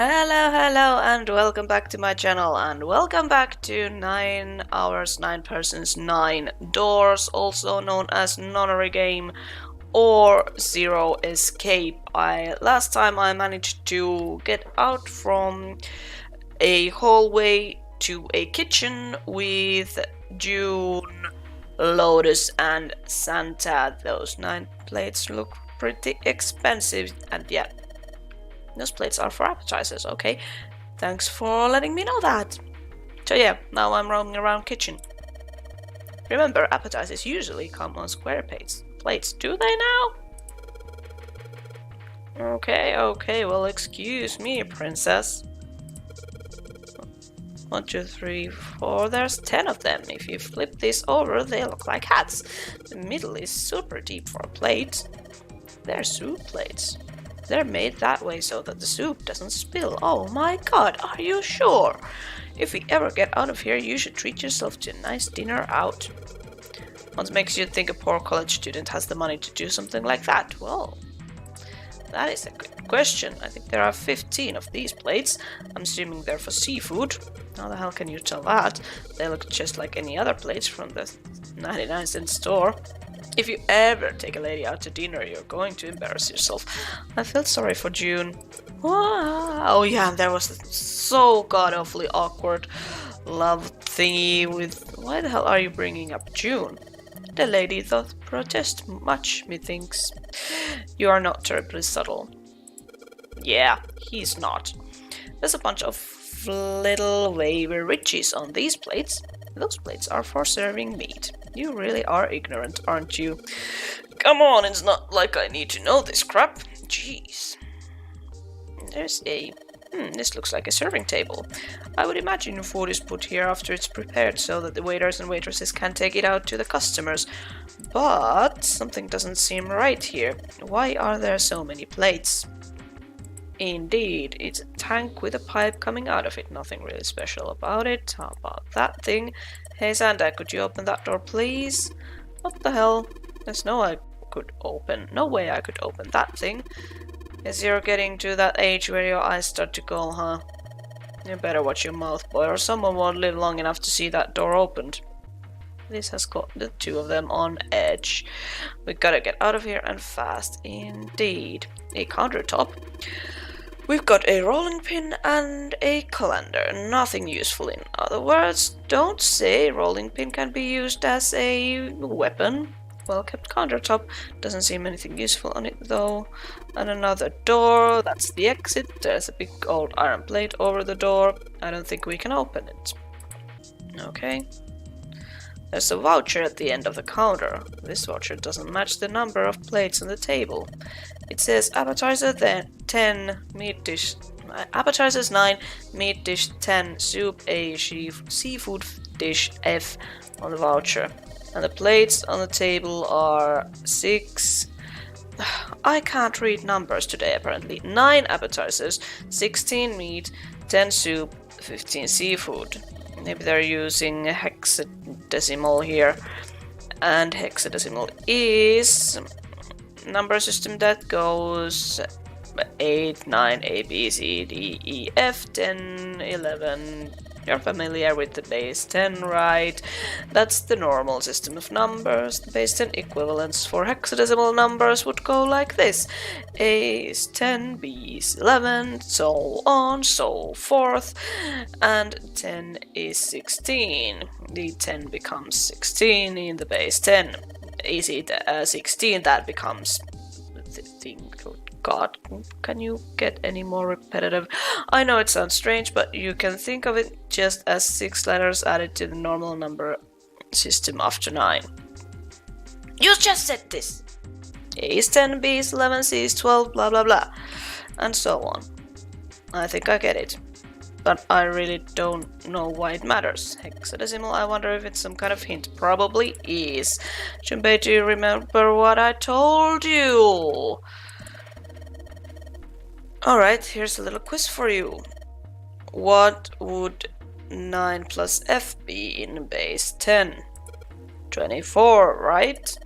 Hello, and welcome back to my channel, and welcome back to 9 hours, 9 persons, 9 doors, also known as Nonary Game or Zero Escape. Last time I managed to get out from a hallway to a kitchen with June, Lotus, and Santa. Those 9 plates look pretty expensive, and yeah, those plates are for appetizers, okay? Thanks for letting me know that. So yeah, now I'm roaming around kitchen. Remember, appetizers usually come on square plates, do they now? Okay, well excuse me, princess. 1, 2, 3, 4, there's 10 of them. If you flip this over, they look like hats. The middle is super deep for a plate. They're soup plates. They're made that way so that the soup doesn't spill. Oh my god, are you sure? If we ever get out of here, you should treat yourself to a nice dinner out. What makes you think a poor college student has the money to do something like that? Well, that is a good question. I think there are 15 of these plates. I'm assuming they're for seafood. How the hell can you tell that? They look just like any other plates from the 99-cent store. If you ever take a lady out to dinner, you're going to embarrass yourself. I felt sorry for June. Oh yeah, there was a so god-awfully awkward love thingy with... Why the hell are you bringing up June? The lady doth protest much, methinks. You are not terribly subtle. Yeah, he's not. There's a bunch of little wavy richies on these plates. Those plates are for serving meat. You really are ignorant, aren't you? Come on, it's not like I need to know this crap. Jeez. There's a... this looks like a serving table. I would imagine food is put here after it's prepared so that the waiters and waitresses can take it out to the customers. But something doesn't seem right here. Why are there so many plates? Indeed, it's a tank with a pipe coming out of it. Nothing really special about it. How about that thing? Hey Santa, could you open that door, please? What the hell? There's no way I could open that thing. Guess you're getting to that age where your eyes start to go, huh? You better watch your mouth, boy, or someone won't live long enough to see that door opened. This has got the two of them on edge. We gotta get out of here, and fast indeed. A countertop. We've got a rolling pin and a calendar. Nothing useful, in other words. Don't say rolling pin can be used as a weapon. Well kept countertop. Doesn't seem anything useful on it though. And another door. That's the exit. There's a big old iron plate over the door. I don't think we can open it. Okay. There's a voucher at the end of the counter. This voucher doesn't match the number of plates on the table. It says appetizer 10, meat dish... Appetizers 9, meat dish 10, soup A, seafood dish F on the voucher. And the plates on the table are 6... I can't read numbers today apparently. 9 appetizers, 16 meat, 10 soup, 15 seafood. Maybe they're using hexadecimal here. And hexadecimal is... number system that goes 8, 9, A, B, C, D, E, F, 10, 11. You're familiar with the base 10, right? That's the normal system of numbers. The base 10 equivalents for hexadecimal numbers would go like this. A is 10, B is 11, so on, so forth. And 10 is 16. The 10 becomes 16 in the base 10. Is it 16 that becomes the thing? God, can you get any more repetitive? I know it sounds strange, but you can think of it just as 6 letters added to the normal number system after 9. You just said this! A is 10, B is 11, C is 12, blah blah blah, and so on. I think I get it. But I really don't know why it matters. Hexadecimal, I wonder if it's some kind of hint. Probably is. Junpei, do you remember what I told you? Alright, here's a little quiz for you. What would 9 plus F be in base 10? 24, right?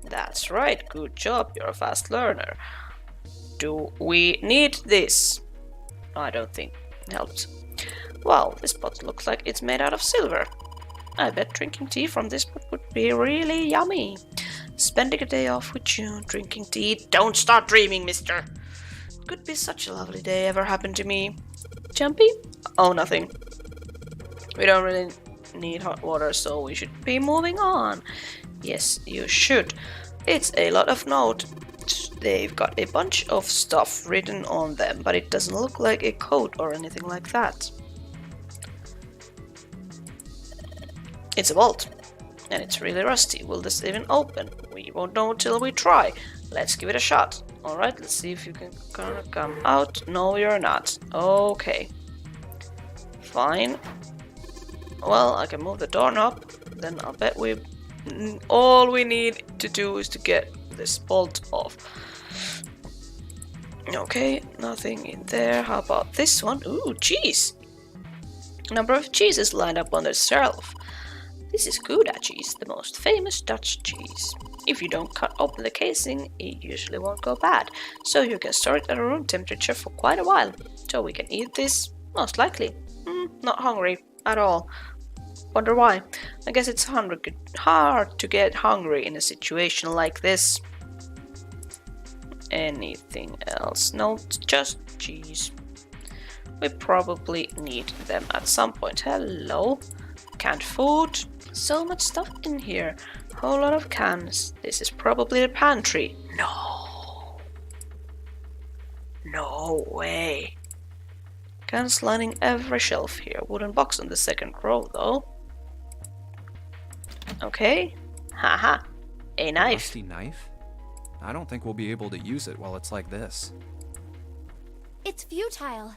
That's right, good job, you're a fast learner. Do we need this? I don't think it helps. Well, this pot looks like it's made out of silver. I bet drinking tea from this pot would be really yummy. Spending a day off with you, drinking tea. Don't start dreaming, mister. Could be such a lovely day ever happened to me. Jumpy? Oh, nothing. We don't really need hot water, so we should be moving on. Yes, you should. It's a lot of notes. They've got a bunch of stuff written on them, but it doesn't look like a code or anything like that. It's a vault, and it's really rusty. Will this even open? We won't know till we try. Let's give it a shot. Alright, let's see if you can come out. No, you're not. Okay. Fine. Well, I can move the doorknob. Then I'll bet all we need to do is to get this bolt off. Okay, nothing in there. How about this one? Ooh, cheese! Number of cheeses lined up on the shelf. This is Gouda cheese, the most famous Dutch cheese. If you don't cut open the casing, it usually won't go bad, so you can store it at a room temperature for quite a while. So we can eat this, most likely. Not hungry at all. Wonder why? I guess it's hard to get hungry in a situation like this. Anything else? No, just cheese. We probably need them at some point. Hello. Canned food. So much stuff in here. Whole lot of cans. This is probably the pantry. No. No way. Cans lining every shelf here. Wooden box on the second row though. Okay. Haha. A knife. Rusty knife? I don't think we'll be able to use it while it's like this. It's futile.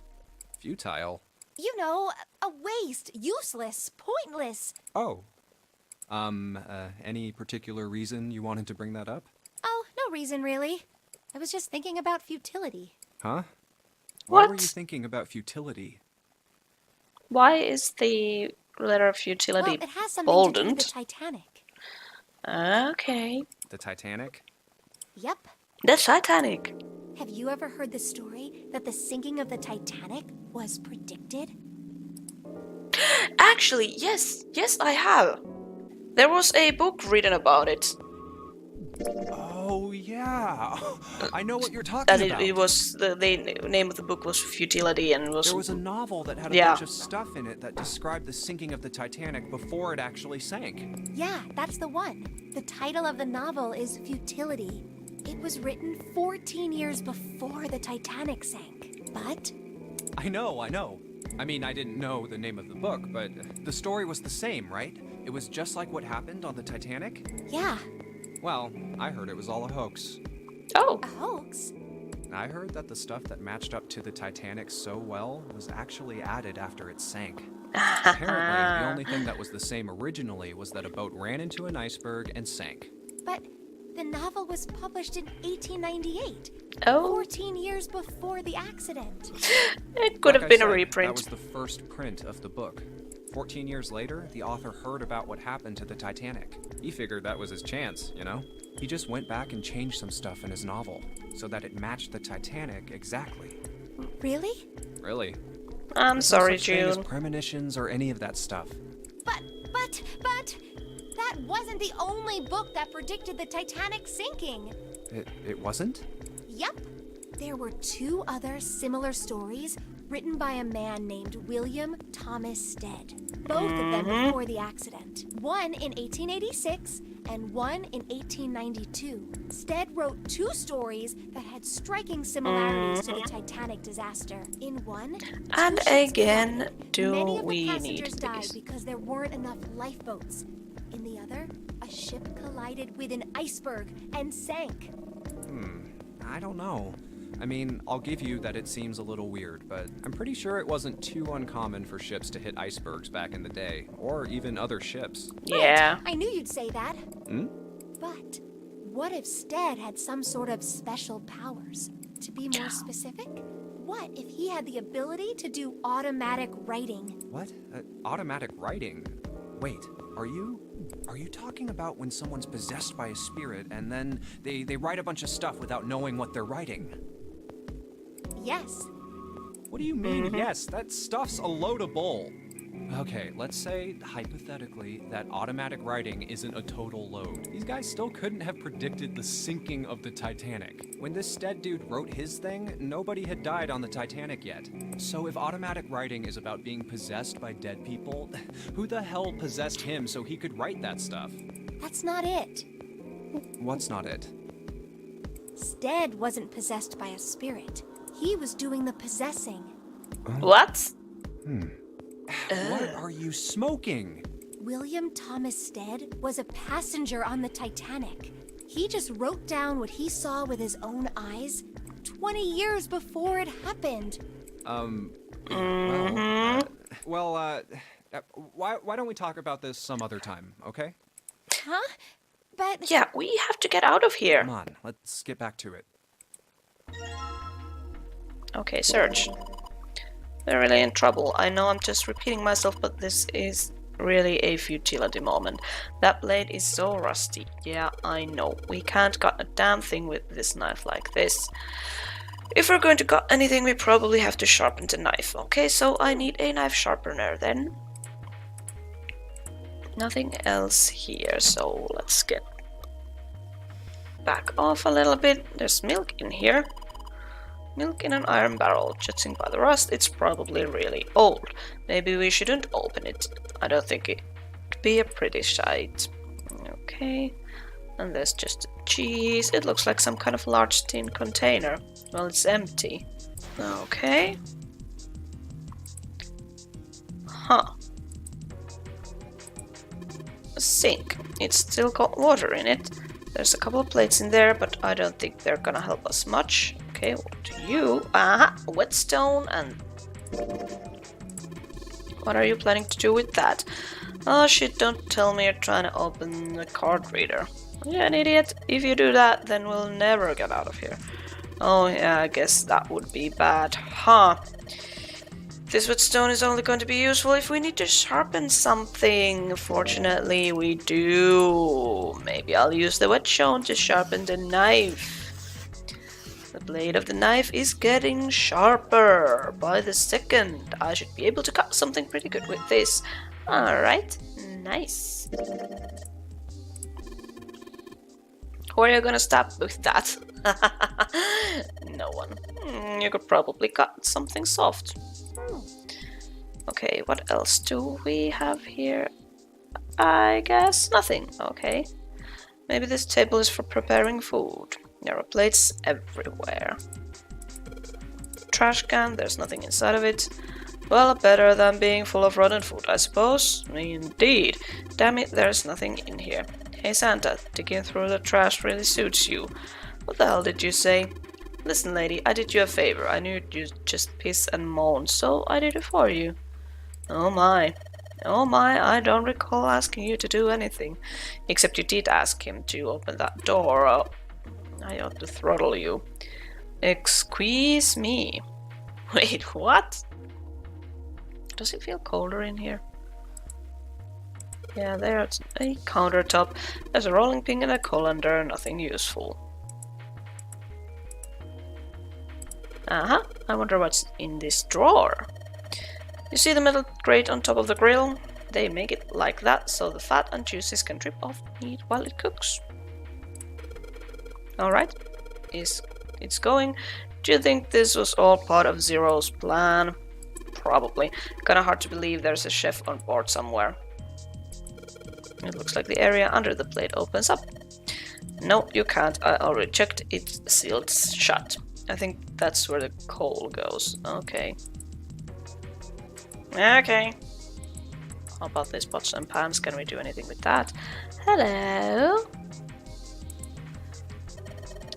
Futile? You know, a waste, useless, pointless. Oh. Any particular reason you wanted to bring that up? Oh, no reason really. I was just thinking about futility. Huh? What? Why were you thinking about futility? Why is the letter of futility Well, it has something to do boldened? with the Titanic. Okay. The Titanic? Yep. The Titanic. Have you ever heard the story that the sinking of the Titanic was predicted? Actually, yes. Yes, I have. There was a book written about it. Oh, yeah. I know what you're talking That about. it was the name of the book was Futility, and There was a novel that had a bunch of stuff in it that described the sinking of the Titanic before it actually sank. Yeah, that's the one. The title of the novel is Futility. It was written 14 years before the Titanic sank. But I know. I mean, I didn't know the name of the book, but the story was the same, right? It was just like what happened on the Titanic? yeah, Well, I heard it was all a hoax. Oh, a hoax. I heard that the stuff that matched up to the Titanic so well was actually added after it sank. Apparently, the only thing that was the same originally was that a boat ran into an iceberg and sank. But the novel was published in 1898. oh, 14 years before the accident. it could Like have I been a said, reprint. That was the first print of the book. 14 years later, the author heard about what happened to the Titanic. He figured that was his chance, you know? He just went back and changed some stuff in his novel so that it matched the Titanic exactly. Really? Really? I'm There's no sorry, such thing as June. premonitions or any of that stuff. But, that wasn't the only book that predicted the Titanic sinking. It wasn't? Yep. There were two other similar stories written by a man named William Thomas Stead. Both of them before the accident. One in 1886 and one in 1892. Stead wrote two stories that had striking similarities to the Titanic disaster. In one, And two ships again, collided. do Many of we the need passengers died these? because there weren't enough lifeboats. In the other, a ship collided with an iceberg and sank. I don't know. I mean, I'll give you that it seems a little weird, but I'm pretty sure it wasn't too uncommon for ships to hit icebergs back in the day, or even other ships. Yeah. I knew you'd say that. Hmm? But what if Stead had some sort of special powers? To be more specific, what if he had the ability to do automatic writing? What? Automatic writing? Wait, are you talking about when someone's possessed by a spirit and then they write a bunch of stuff without knowing what they're writing? Yes. What do you mean, yes? That stuff's a load of bull. Okay, let's say, hypothetically, that automatic writing isn't a total load. These guys still couldn't have predicted the sinking of the Titanic. When this Stead dude wrote his thing, nobody had died on the Titanic yet. So if automatic writing is about being possessed by dead people, who the hell possessed him so he could write that stuff? That's not it. What's not it? Stead wasn't possessed by a spirit. He was doing the possessing. What? What are you smoking? William Thomas Stead was a passenger on the Titanic. He just wrote down what he saw with his own eyes 20 years before it happened. Why don't we talk about this some other time, okay? Huh? But... Yeah, we have to get out of here. Come on, let's get back to it. Okay, search. We're really in trouble. I know I'm just repeating myself, but this is really a futility moment. That blade is so rusty. Yeah, I know. We can't cut a damn thing with this knife like this. If we're going to cut anything, we probably have to sharpen the knife. Okay, so I need a knife sharpener then. Nothing else here, so let's get back off a little bit. There's milk in here. Milk in an iron barrel. Judging by the rust, it's probably really old. Maybe we shouldn't open it. I don't think it could be a pretty sight. Okay. And there's just cheese. It looks like some kind of large tin container. Well, it's empty. Okay. Huh. A sink. It's still got water in it. There's a couple of plates in there, but I don't think they're gonna help us much. Okay, what do you? Aha! Whetstone and... What are you planning to do with that? Oh shit, don't tell me you're trying to open the card reader. You're an idiot. If you do that, then we'll never get out of here. Oh yeah, I guess that would be bad. Huh. This whetstone is only going to be useful if we need to sharpen something. Fortunately, we do. Maybe I'll use the whetstone to sharpen the knife. The blade of the knife is getting sharper by the second. I should be able to cut something pretty good with this. Alright, nice. Who are you gonna stab with that? No one. You could probably cut something soft. Okay, what else do we have here? I guess nothing. Okay. Maybe this table is for preparing food. There are plates everywhere. Trash can, there's nothing inside of it. Well, better than being full of rotten food, I suppose. Indeed. Damn it, there's nothing in here. Hey Santa, digging through the trash really suits you. What the hell did you say? Listen, lady, I did you a favor. I knew you'd just piss and moan, so I did it for you. Oh my. Oh my, I don't recall asking you to do anything. Except you did ask him to open that door. Oh, I ought to throttle you. Excuse me. Wait, what? Does it feel colder in here? Yeah, there's a countertop. There's a rolling pin and a colander, nothing useful. Uh-huh, I wonder what's in this drawer. You see the metal grate on top of the grill? They make it like that so the fat and juices can drip off meat while it cooks. Alright, it's going. Do you think this was all part of Zero's plan? Probably. Kinda hard to believe there's a chef on board somewhere. It looks like the area under the plate opens up. No, you can't. I already checked. It's sealed shut. I think that's where the coal goes. Okay. Okay. How about these pots and pans? Can we do anything with that? Hello?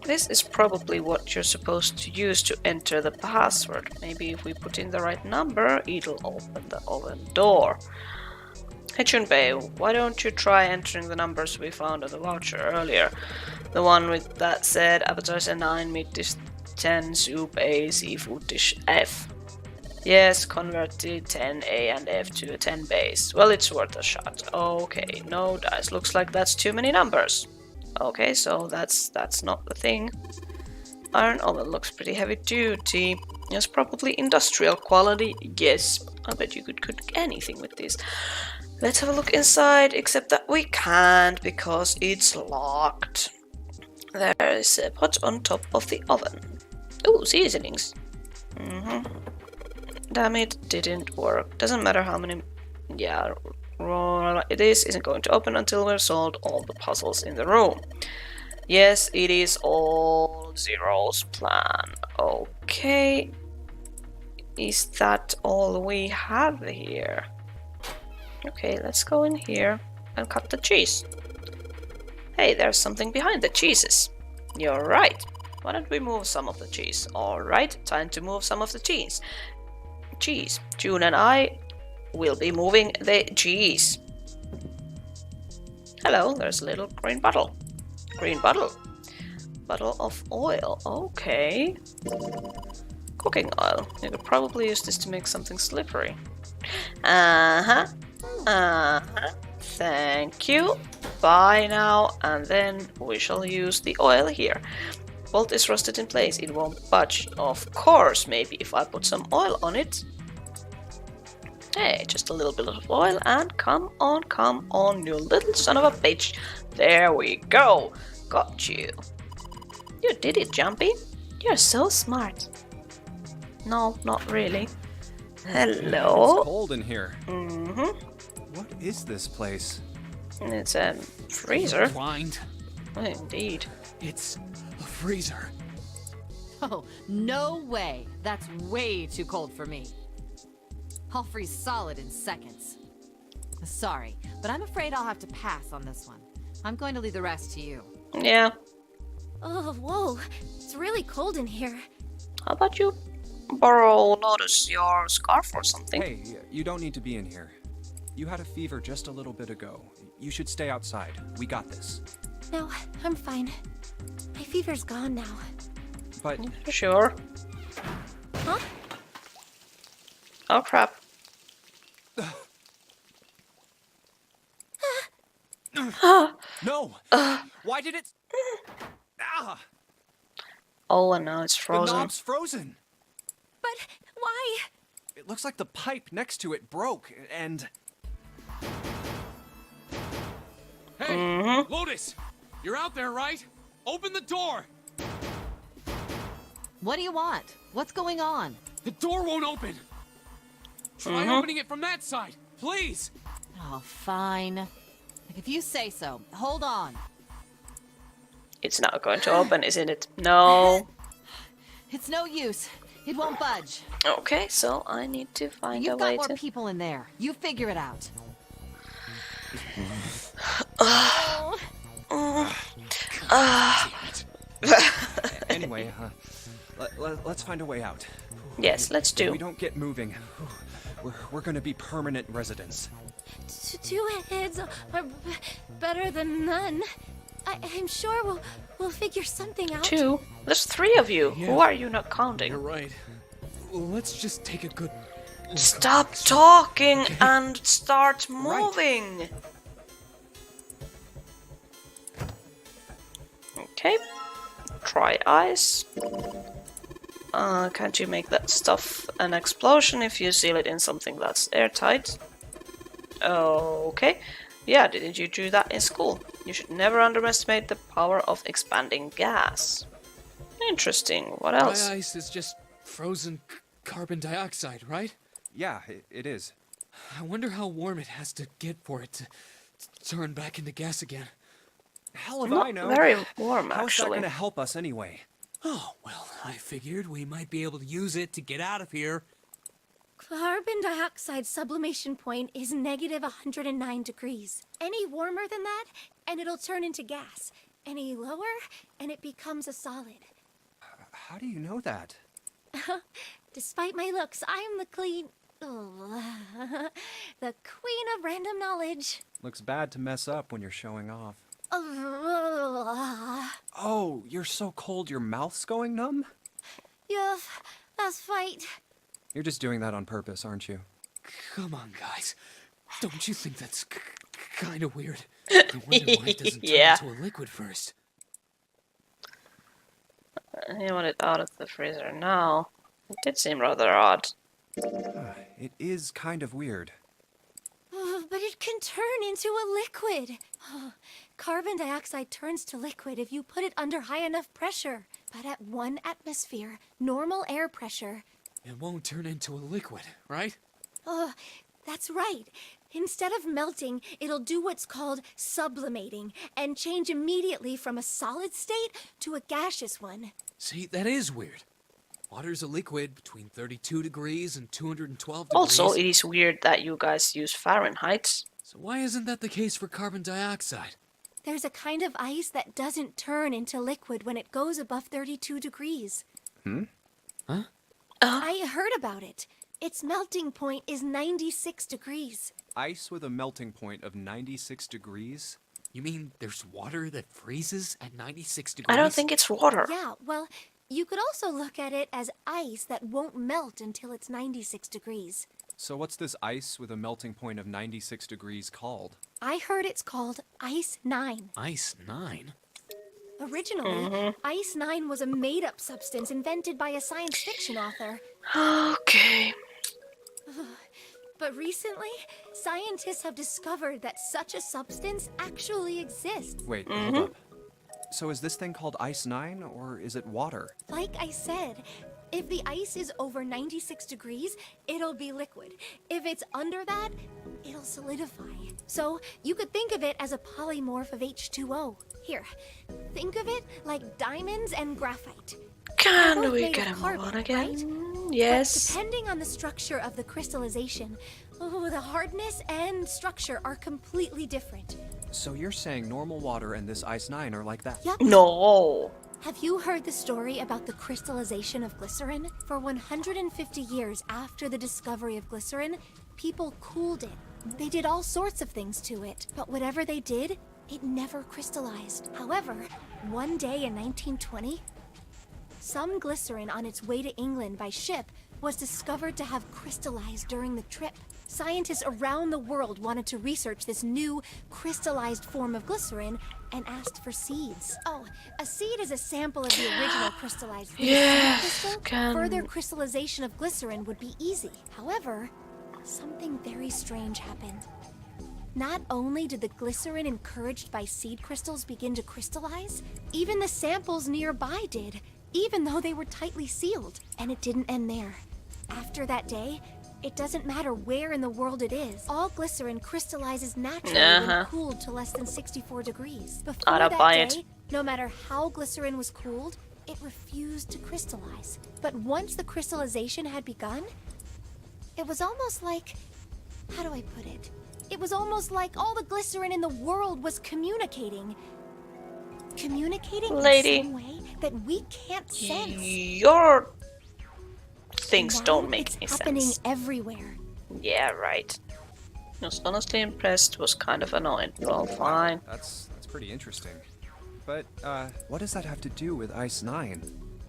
This is probably what you're supposed to use to enter the password. Maybe if we put in the right number, it'll open the oven door. Hey Chunbei, why don't you try entering the numbers we found on the voucher earlier? The one with that said appetizer 9, meat dish 10, soup A, seafood dish F. Yes, converted 10A and F to a 10 base. Well, it's worth a shot. Okay, no dice. Looks like that's too many numbers. Okay, so that's not the thing. Iron oven looks pretty heavy duty. Yes, probably industrial quality. Yes, I bet you could cook anything with this. Let's have a look inside, except that we can't because it's locked. There is a pot on top of the oven. Ooh, seasonings. Damn it, didn't work. Doesn't matter how many... Yeah, it isn't going to open until we've solved all the puzzles in the room. Yes, it is all Zero's plan. Okay. Is that all we have here? Okay, let's go in here and cut the cheese. Hey, there's something behind the cheeses. You're right. Why don't we move some of the cheese? Alright, time to move some of the cheese. June and I will be moving the cheese. Hello, there's a little green bottle. Green bottle. Bottle of oil. Okay. Cooking oil. You could probably use this to make something slippery. Uh-huh. Thank you. Bye now. And then we shall use the oil here. Bolt is rusted in place. It won't budge. Of course, maybe if I put some oil on it. Hey, just a little bit of oil and come on, you little son of a bitch. There we go. Got you. You did it, Jumpy. You're so smart. No, not really. Hello. It's cold in here. What is this place? It's a freezer. Blind. Indeed. It's a freezer. Oh, no way. That's way too cold for me. I'll freeze solid in seconds. Sorry, but I'm afraid I'll have to pass on this one. I'm going to leave the rest to you. Yeah. Oh, whoa. It's really cold in here. How about you borrow Lotus your scarf or something? Hey, you don't need to be in here. You had a fever just a little bit ago. You should stay outside. We got this. No, I'm fine. My fever's gone now. But Sure. Huh? Oh crap. no! Why did it... Ah! Oh, and now it's The frozen. knob's frozen! But why? It looks like the pipe next to it broke, and... Hey, Lotus! You're out there, right? Open the door! What do you want? What's going on? The door won't open! Try opening it from that side, please! Oh, fine. Like, if you say so. Hold on. It's not going to open, isn't it? No. It's no use. It won't budge. Okay, so I need to find a You've way got more to... people in there. You figure it out. Anyway, let's find a way out. Yes, let's If do. we don't get moving, we're gonna be permanent residents. Two heads are better than none. I'm sure we'll figure something out. Two? There's three of you. Yeah. Who are you not counting? You're right. Well, let's just take a good look Stop around. talking and start moving. Okay. Try ice. Can't you make that stuff an explosion if you seal it in something that's airtight? Okay. Yeah, didn't you do that in school? You should never underestimate the power of expanding gas. Interesting. What Dry else? ice is just frozen carbon dioxide, right? Yeah, it is. I wonder how warm it has to get for it to turn back into gas again. Hell if Not I know. very warm, How's that actually. gonna help us anyway? Oh, well, I figured we might be able to use it to get out of here. Carbon dioxide sublimation point is negative 109 degrees. Any warmer than that, and it'll turn into gas. Any lower, and it becomes a solid. How do you know that? Despite my looks, I'm the the queen of random knowledge. Looks bad to mess up when you're showing off. Yeah, Oh, you're so cold your mouth's going numb? that's right. You're just doing that on purpose, aren't you? Come on, guys. Don't you think that's kind of weird? I wonder why it doesn't Yeah. turn into a liquid first. He want it out of the freezer now. It did seem rather odd. It is kind of weird. But it can turn into a liquid. Carbon dioxide turns to liquid if you put it under high enough pressure. But at 1 atmosphere, normal air pressure... It won't turn into a liquid, right? That's right. Instead of melting, it'll do what's called sublimating and change immediately from a solid state to a gaseous one. See, that is weird. Water's a liquid between 32 degrees and 212 degrees. Also, it is weird that you guys use Fahrenheit. So why isn't that the case for carbon dioxide? There's a kind of ice that doesn't turn into liquid when it goes above 32 degrees. Huh? I heard about it. Its melting point is 96 degrees. Ice with a melting point of 96 degrees? You mean there's water that freezes at 96 degrees? I don't think it's water. Yeah, well, you could also look at it as ice that won't melt until it's 96 degrees. So what's this ice with a melting point of 96 degrees called? I heard it's called Ice 9. Ice 9? Originally, Ice 9 was a made-up substance invented by a science fiction author. Okay. But recently, scientists have discovered that such a substance actually exists. Wait, hold up. So is this thing called Ice 9, or is it water? Like I said, if the ice is over 96 degrees, it'll be liquid. If it's under that, it'll solidify. So you could think of it as a polymorph of H2O. Here, think of it like diamonds and graphite. Can both we made get of a carbon, move on again? right? Yes. But depending on the structure of the crystallization, the hardness and structure are completely different. So you're saying normal water and this Ice 9 are like that? Yep. No. Have you heard the story about the crystallization of glycerin? For 150 years after the discovery of glycerin, people cooled it. They did all sorts of things to it, but whatever they did, it never crystallized. However, one day in 1920, some glycerin on its way to England by ship was discovered to have crystallized during the trip. Scientists around the world wanted to research this new crystallized form of glycerin and asked for seeds. Oh, a seed is a sample of the original crystallized Yes, crystal. Further crystallization of glycerin would be easy. However, something very strange happened. Not only did the glycerin encouraged by seed crystals begin to crystallize, even the samples nearby did, even though they were tightly sealed. And it didn't end there. After that day, it doesn't matter where in the world it is. All glycerin crystallizes naturally when cooled to less than 64 degrees. Before that day, no matter how glycerin was cooled, it refused to crystallize. But once the crystallization had begun, it was almost like... how do I put it? It was almost like all the glycerin in the world was communicating. Communicating Lady, in some way that we can't sense. Your things Now don't make it's any happening sense. everywhere. Yeah, right. I was honestly impressed, was kind of annoying. Well, fine. That's pretty interesting. But, what does that have to do with Ice 9?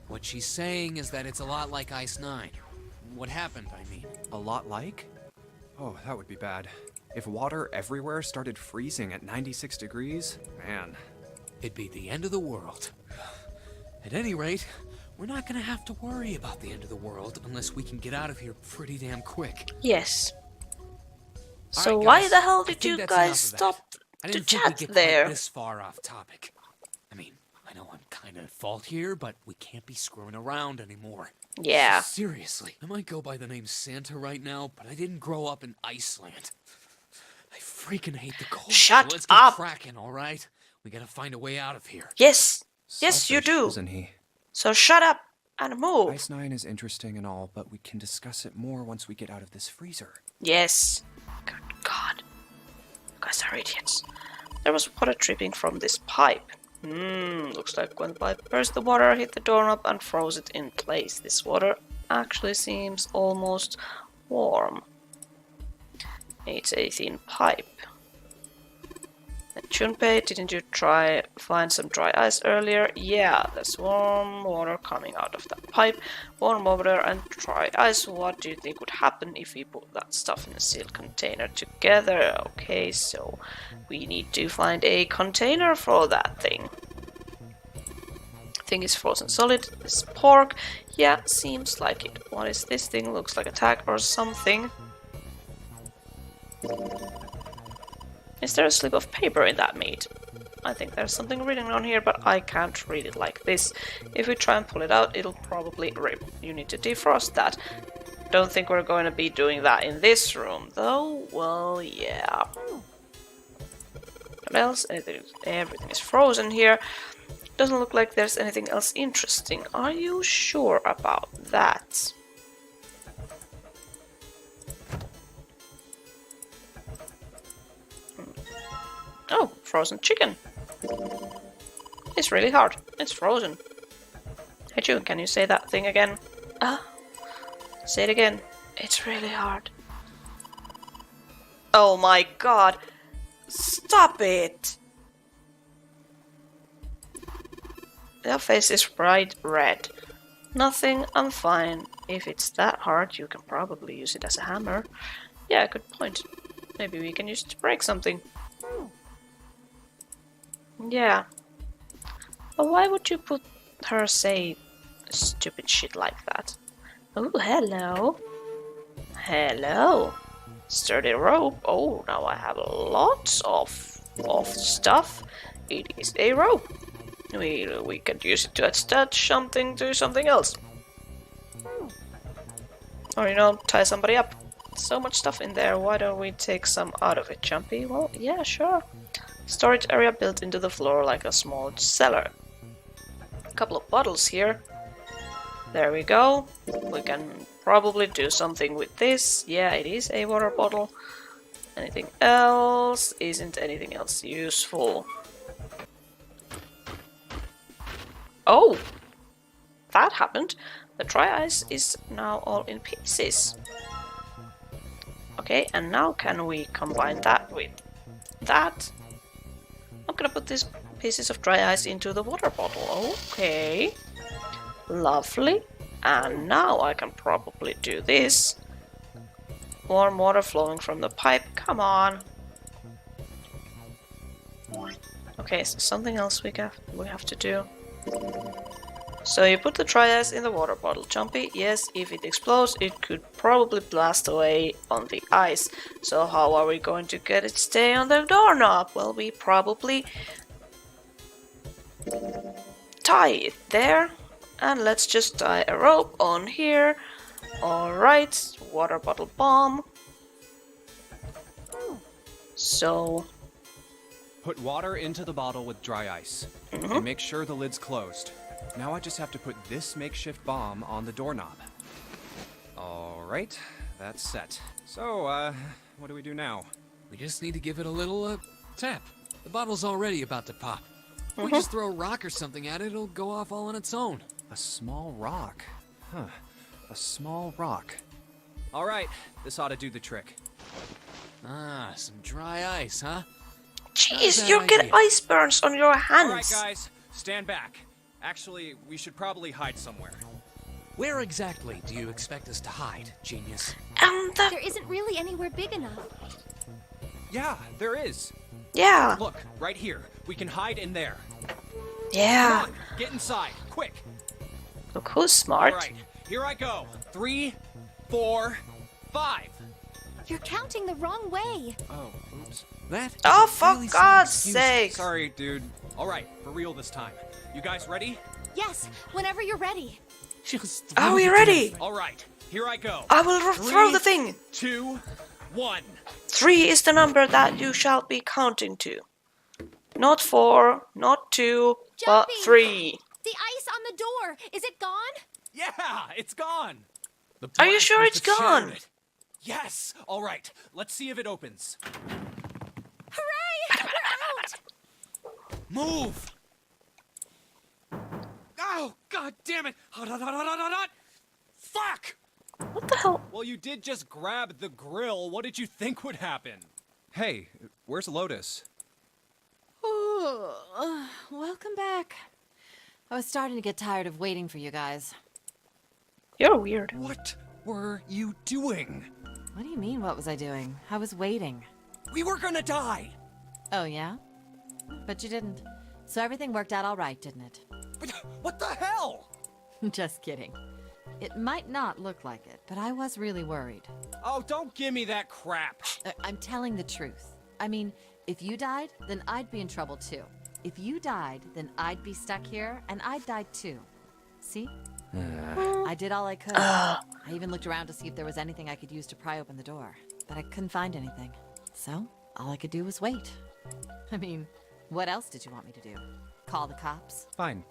What she's saying is that it's a lot like Ice 9. What happened, I mean. A lot like? Oh, that would be bad. If water everywhere started freezing at 96 degrees, man. It'd be the end of the world. At any rate, we're not gonna have to worry about the end of the world unless we can get out of here pretty damn quick. Yes. All So right, why guys, the hell I did think you that's guys enough of stop that. I to didn't think chat we'd get there? quite this far off topic. I mean, I know I'm kind of at fault here, but we can't be screwing around anymore. Yeah. Seriously, I might go by the name Santa right now, but I didn't grow up in Iceland. I freaking hate the cold. Shut So let's get up. cracking, all right? We gotta find a way out of here. Yes. Yes, you Selfish, do. Isn't he? So shut up and move. Ice 9 is interesting and all, but we can discuss it more once we get out of this freezer. Yes. Good God. You guys are idiots. There was water dripping from this pipe. Looks like when the pipe burst, the water hit the doorknob and froze it in place. This water actually seems almost warm. It's a thin pipe. And Junpei, didn't you find some dry ice earlier? Yeah, there's warm water coming out of that pipe. Warm water and dry ice. What do you think would happen if we put that stuff in a sealed container together? Okay, so we need to find a container for that thing. thing is frozen solid. This pork. Yeah, seems like it. What is this thing? Looks like a tag or something. Is there a slip of paper in that meat? I think there's something written on here, but I can't read it like this. If we try and pull it out, it'll probably rip. You need to defrost that. Don't think we're going to be doing that in this room, though. Well, yeah. What else? Everything is frozen here. Doesn't look like there's anything else interesting. Are you sure about that? Oh, frozen chicken. It's really hard. It's frozen. Hey June, can you say that thing again? Say it again. It's really hard. Oh my god. Stop it! Your face is bright red. Nothing, I'm fine. If it's that hard, you can probably use it as a hammer. Yeah, good point. Maybe we can use it to break something. Yeah. But why would you put her say stupid shit like that? Oh, hello. Hello. Sturdy rope. Oh, now I have lots of stuff. It is a rope. We can use it to attach something to something else. Or, you know, tie somebody up. So much stuff in there. Why don't we take some out of it, Jumpy? Well, yeah, sure. Storage area built into the floor like a small cellar. A couple of bottles here. There we go. We can probably do something with this. Yeah, it is a water bottle. Anything else? Isn't anything else useful? Oh! That happened. The dry ice is now all in pieces. Okay, and now can we combine that with that? I'm gonna put these pieces of dry ice into the water bottle. Okay. Lovely. And now I can probably do this. Warm water flowing from the pipe. Come on. Okay, so something else we have to do. So you put the dry ice in the water bottle. Jumpy, yes, if it explodes, it could probably blast away on the ice. So how are we going to get it to stay on the doorknob? Well, we probably tie it there. And let's just tie a rope on here. Alright, water bottle bomb. So... Put water into the bottle with dry ice. And make sure the lid's closed. Now I just have to put this makeshift bomb on the doorknob. Alright, that's set. So, what do we do now? We just need to give it a little, tap. The bottle's already about to pop. If we just throw a rock or something at it, it'll go off all on its own. A small rock. Huh. A small rock. Alright, this ought to do the trick. Ah, some dry ice, huh? Jeez, you'll get ice burns on your hands. Alright guys, stand back. Actually, we should probably hide somewhere. Where exactly do you expect us to hide, genius? There isn't really anywhere big enough. Yeah, there is. Yeah. Look, right here. We can hide in there. Yeah. Come on, get inside, quick. Look who's smart. Alright, here I go. 3, 4, 5. You're counting the wrong way. Oh, oops. That is Oh, a for really God's sound excuse. sake. Sorry, dude. Alright, for real this time. You guys ready? Yes, whenever you're ready. Just Are we throw ready? it. Alright, here I go. I will throw the thing. 2, 1. 3 is the number that you shall be counting to. Not 4, not 2, but Jumpy. 3. The ice on the door, is it gone? Yeah, it's gone. The Are you blast sure must it's have gone? shattered it. Yes. Alright, let's see if it opens. Hooray! We're out! Move! Oh, god damn it! Hot, hot, hot, hot, hot, hot, hot! Fuck! What the hell? Well, you did just grab the grill. What did you think would happen? Hey, where's Lotus? Welcome back. I was starting to get tired of waiting for you guys. You're weird. What were you doing? What do you mean, what was I doing? I was waiting. We were gonna die. Oh, yeah? But you didn't. So everything worked out all right, didn't it? What the hell? Just kidding. It might not look like it, but I was really worried. Oh, don't give me that crap. I'm telling the truth. I mean, if you died, then I'd be in trouble too. If you died, then I'd be stuck here, and I'd die too. See? I did all I could. I even looked around to see if there was anything I could use to pry open the door, but I couldn't find anything. So, all I could do was wait. I mean, what else did you want me to do? Call the cops? Fine.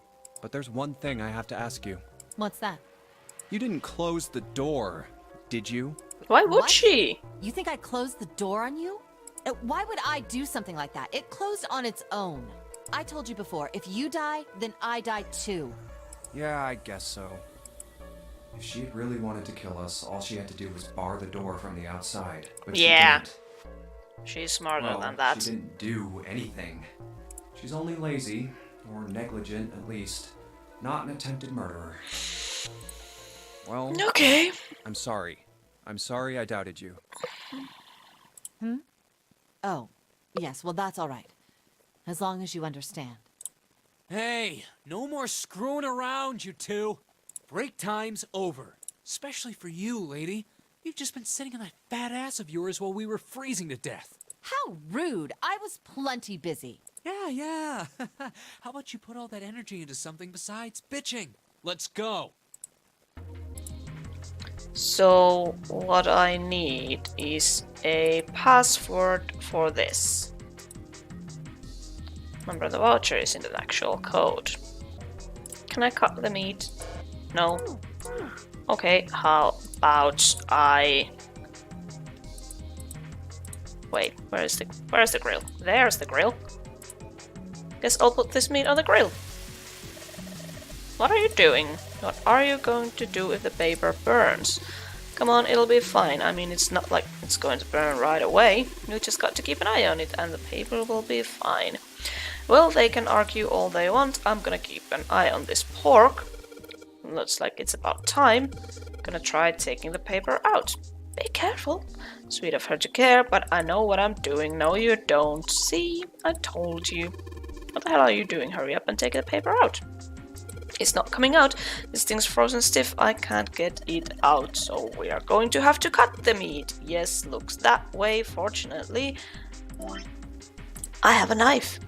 But there's one thing I have to ask you. What's that? You didn't close the door, did you? Why would What? she? You think I closed the door on you? Why would I do something like that? It closed on its own. I told you before, if you die, then I die too. Yeah, I guess so. If she had really wanted to kill us, all she had to do was bar the door from the outside. But Yeah. she didn't. She's smarter Well, than that. she didn't do anything. She's only lazy, or negligent at least, not an attempted murderer. Well, Okay. I'm sorry. I'm sorry I doubted you. Oh, yes, well that's all right. As long as you understand. Hey, no more screwing around, you two. Break time's over. Especially for you, lady. You've just been sitting on that fat ass of yours while we were freezing to death. How rude! I was plenty busy. Yeah. How about you put all that energy into something besides bitching? Let's go. So, what I need is a password for this. Remember, the voucher is in the actual code. Can I cut the meat? No. Okay, how about I... Wait, where's the grill? There's the grill. Guess I'll put this meat on the grill. What are you doing? What are you going to do if the paper burns? Come on, it'll be fine. I mean, it's not like it's going to burn right away. You just got to keep an eye on it and the paper will be fine. Well, they can argue all they want. I'm gonna keep an eye on this pork. Looks like it's about time. Gonna try taking the paper out. Be careful. Sweet of her to care, but I know what I'm doing. No, you don't. See? I told you. What the hell are you doing? Hurry up and take the paper out. It's not coming out. This thing's frozen stiff. I can't get it out. So we are going to have to cut the meat. Yes, looks that way. Fortunately, I have a knife.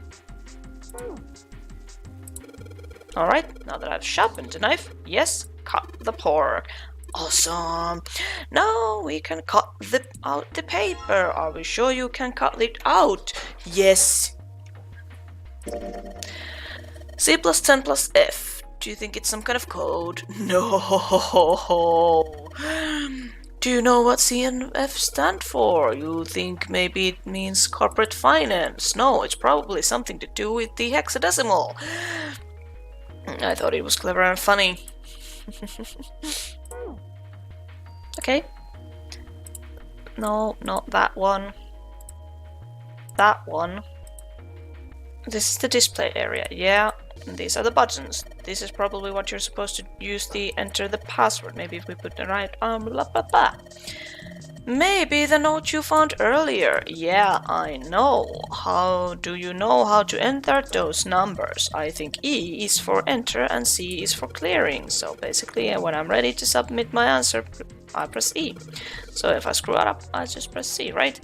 Alright, now that I've sharpened the knife, yes, cut the pork. Awesome. Now we can cut out the paper. Are we sure you can cut it out? Yes. C plus 10 plus F. Do you think it's some kind of code? No. Do you know what C and F stand for? You think maybe it means corporate finance? No, it's probably something to do with the hexadecimal. I thought it was clever and funny. Okay. No, not that one. That one. This is the display area, yeah. And these are the buttons. This is probably what you're supposed to use to enter the password. Maybe if we put the right blah blah blah. Maybe the note you found earlier. Yeah, I know. How do you know how to enter those numbers? I think E is for enter and C is for clearing. So basically, when I'm ready to submit my answer, I press E. So if I screw it up, I just press C, right?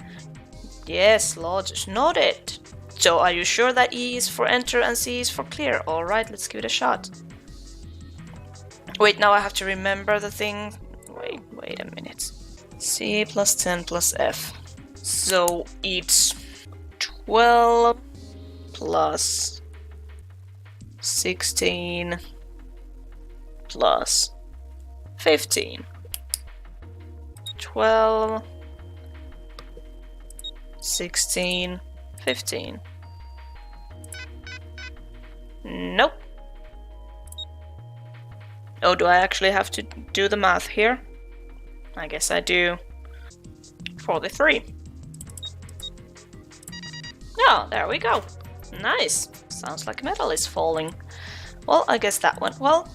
Yes, Lord, just noted. So are you sure that E is for enter and C is for clear? Alright, let's give it a shot. Wait, now I have to remember the thing. Wait a minute. C plus 10 plus F. So it's 12 plus 16 plus 15. 12, 16, 15. Nope. Oh, do I actually have to do the math here? I guess I do. 43. Oh, there we go. Nice. Sounds like metal is falling. Well, I guess that went well.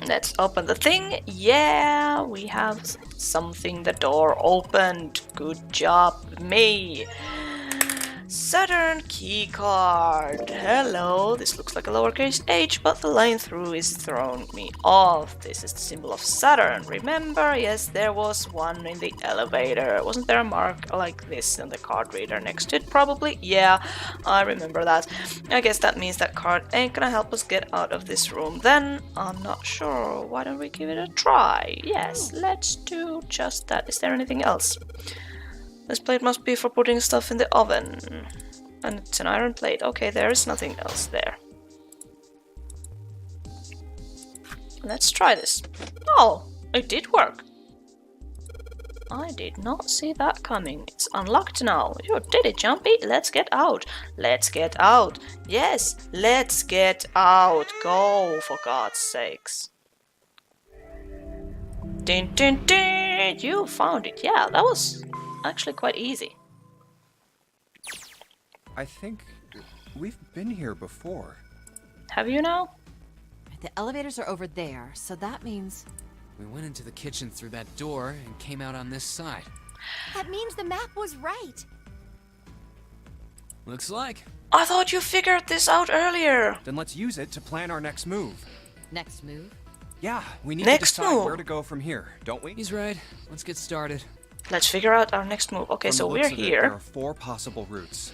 Let's open the thing. Yeah, we have something. The door opened. Good job, me. Saturn keycard. Hello. This looks like a lowercase h, but the line through is throwing me off. This is the symbol of Saturn. Remember? Yes, there was one in the elevator. Wasn't there a mark like this in the card reader next to it? Probably. Yeah, I remember that. I guess that means that card ain't gonna help us get out of this room. Then I'm not sure. Why don't we give it a try? Yes, let's do just that. Is there anything else? This plate must be for putting stuff in the oven. And it's an iron plate. Okay, there is nothing else there. Let's try this. Oh, it did work. I did not see that coming. It's unlocked now. You did it, Jumpy. Let's get out. Let's get out. Yes, let's get out. Go, for God's sakes. Ding, ding, ding. You found it. Yeah, that was actually quite easy. I think we've been here before. Have you now? The elevators are over there, so that means... We went into the kitchen through that door and came out on this side. That means the map was right. Looks like. I thought you figured this out earlier. Then let's use it to plan our next move. Next move? Yeah, we need Next to decide move. where to go from here, don't we? He's right. Let's get started. Let's figure out our next move. Okay, From so the we're looks of it, here. there are 4 possible routes.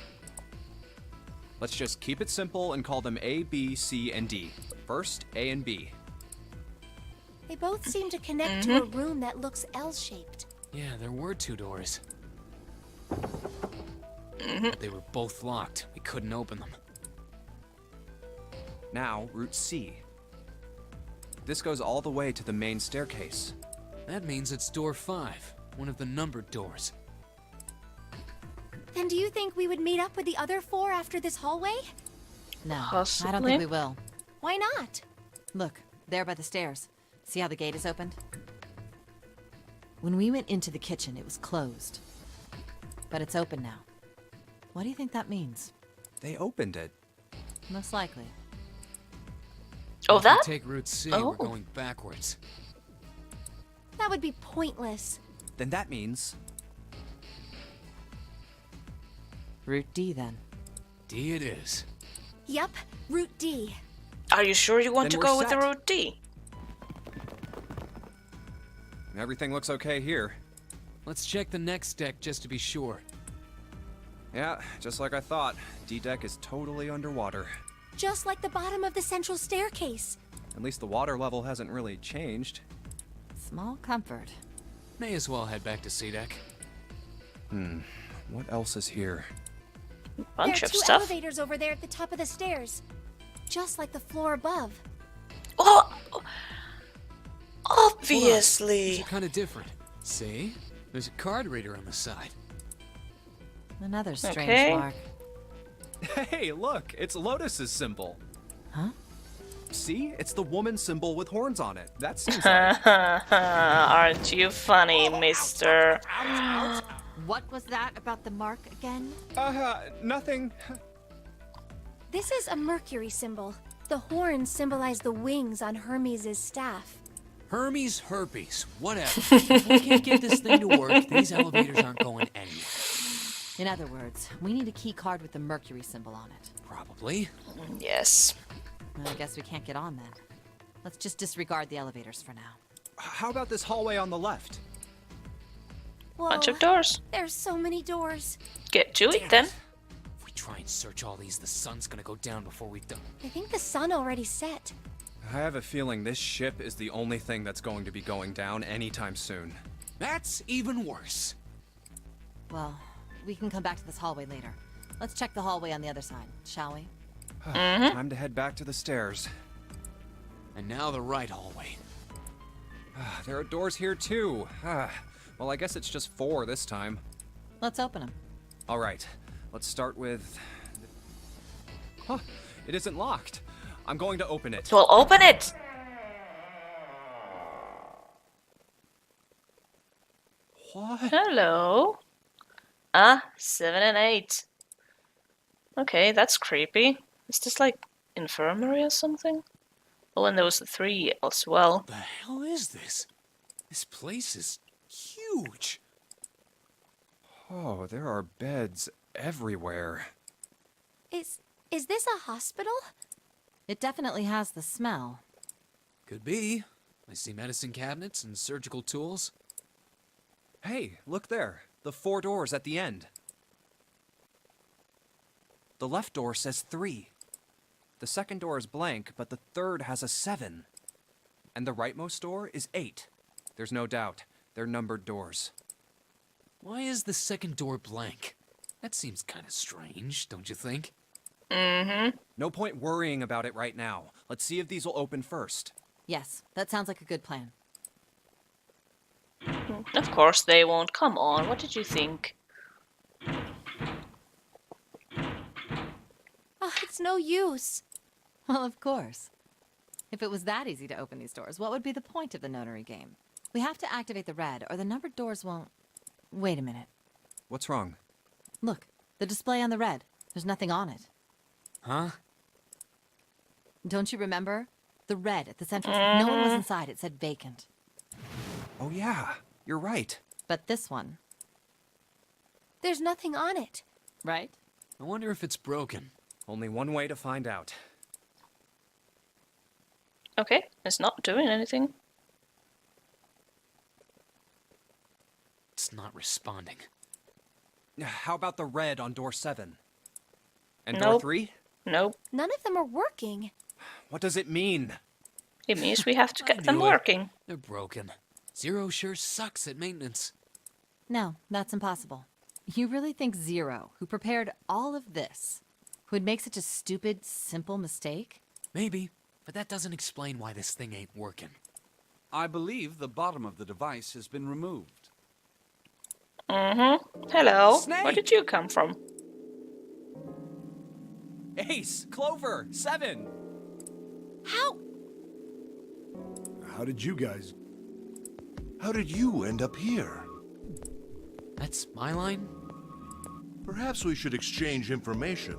Let's just keep it simple and call them A, B, C, and D. First, A and B. They both seem to connect to a room that looks L-shaped. Yeah, there were 2 doors. But they were both locked. We couldn't open them. Now, route C. This goes all the way to the main staircase. That means it's door 5, one of the numbered doors. Then do you think we would meet up with the other 4 after this hallway? No, I don't Possibly. think we will. Why not? Look, there by the stairs. See how the gate is opened? When we went into the kitchen, it was closed. But it's open now. What do you think that means? They opened it. Most likely. Oh, If we that? take route C, Oh. we're going backwards. That would be pointless. Then that means... Route D, then. D it is. Yup, Route D. Are you sure you want Then to we're go with the set. route D? Everything looks okay here. Let's check the next deck just to be sure. Yeah, just like I thought. D-deck is totally underwater. Just like the bottom of the central staircase. At least the water level hasn't really changed. Small comfort. May as well head back to C deck. What else is here? Bunch There are of 2 stuff. elevators over there at the top of the stairs. Just like the floor above. Oh, These obviously. are kind of different. See? There's a card reader on the side. Another strange Okay. mark. Hey, look! It's Lotus's symbol. Huh? See? It's the woman symbol with horns on it. That seems like... Aren't you funny, mister? What was that about the mark again? Nothing. This is a Mercury symbol. The horns symbolize the wings on Hermes' staff. Hermes herpes. Whatever. If we can't get this thing to work, these elevators aren't going anywhere. In other words, we need a key card with the Mercury symbol on it. Probably. Yes. Well, I guess we can't get on then. Let's just disregard the elevators for now. How about this hallway on the left? Whoa, Bunch of doors. there's so many doors. Get to it then. If we try and search all these, the sun's gonna go down before we've done. I think the sun already set. I have a feeling this ship is the only thing that's going to be going down anytime soon. That's even worse. Well, we can come back to this hallway later. Let's check the hallway on the other side, shall we? Time to head back to the stairs. And now the right hallway. There are doors here too. Well, I guess it's just 4 this time. Let's open them. All right, let's start with... Huh, it isn't locked. I'm going to open it. Well, open it. What? Hello. 7 and 8. Okay, that's creepy. Is this like infirmary or something? Oh, and there was the 3 as well. The hell is this? This place is huge. Oh, there are beds everywhere. Is this a hospital? It definitely has the smell. Could be. I see medicine cabinets and surgical tools. Hey, look there. The 4 doors at the end. The left door says 3. The second door is blank, but the third has a 7. And the rightmost door is 8. There's no doubt. They're numbered doors. Why is the second door blank? That seems kind of strange, don't you think? Mm-hmm. No point worrying about it right now. Let's see if these will open first. Yes, that sounds like a good plan. Of course they won't. Come on, what did you think? Oh, it's no use. Well, of course. If it was that easy to open these doors, what would be the point of the Nonary game? We have to activate the red, or the numbered doors won't... Wait a minute. What's wrong? Look, the display on the red. There's nothing on it. Huh? Don't you remember? The red at the center. No one was inside. It said vacant. Oh yeah, you're right. But this one, There's nothing on it. right? I wonder if it's broken. Only one way to find out. Okay, it's not doing anything. It's not responding. How about the red on door 7? And Nope. door 3? Nope. None of them are working. What does it mean? It means we have to I get them knew it. working. They're broken. Zero sure sucks at maintenance. No, that's impossible. You really think Zero, who prepared all of this, would make such a stupid, simple mistake? Maybe, but that doesn't explain why this thing ain't working. I believe the bottom of the device has been removed. Mm-hmm. Hello. Snake! Where did you come from? Ace! Clover! 7! How? How did you end up here? That's my line? Perhaps we should exchange information.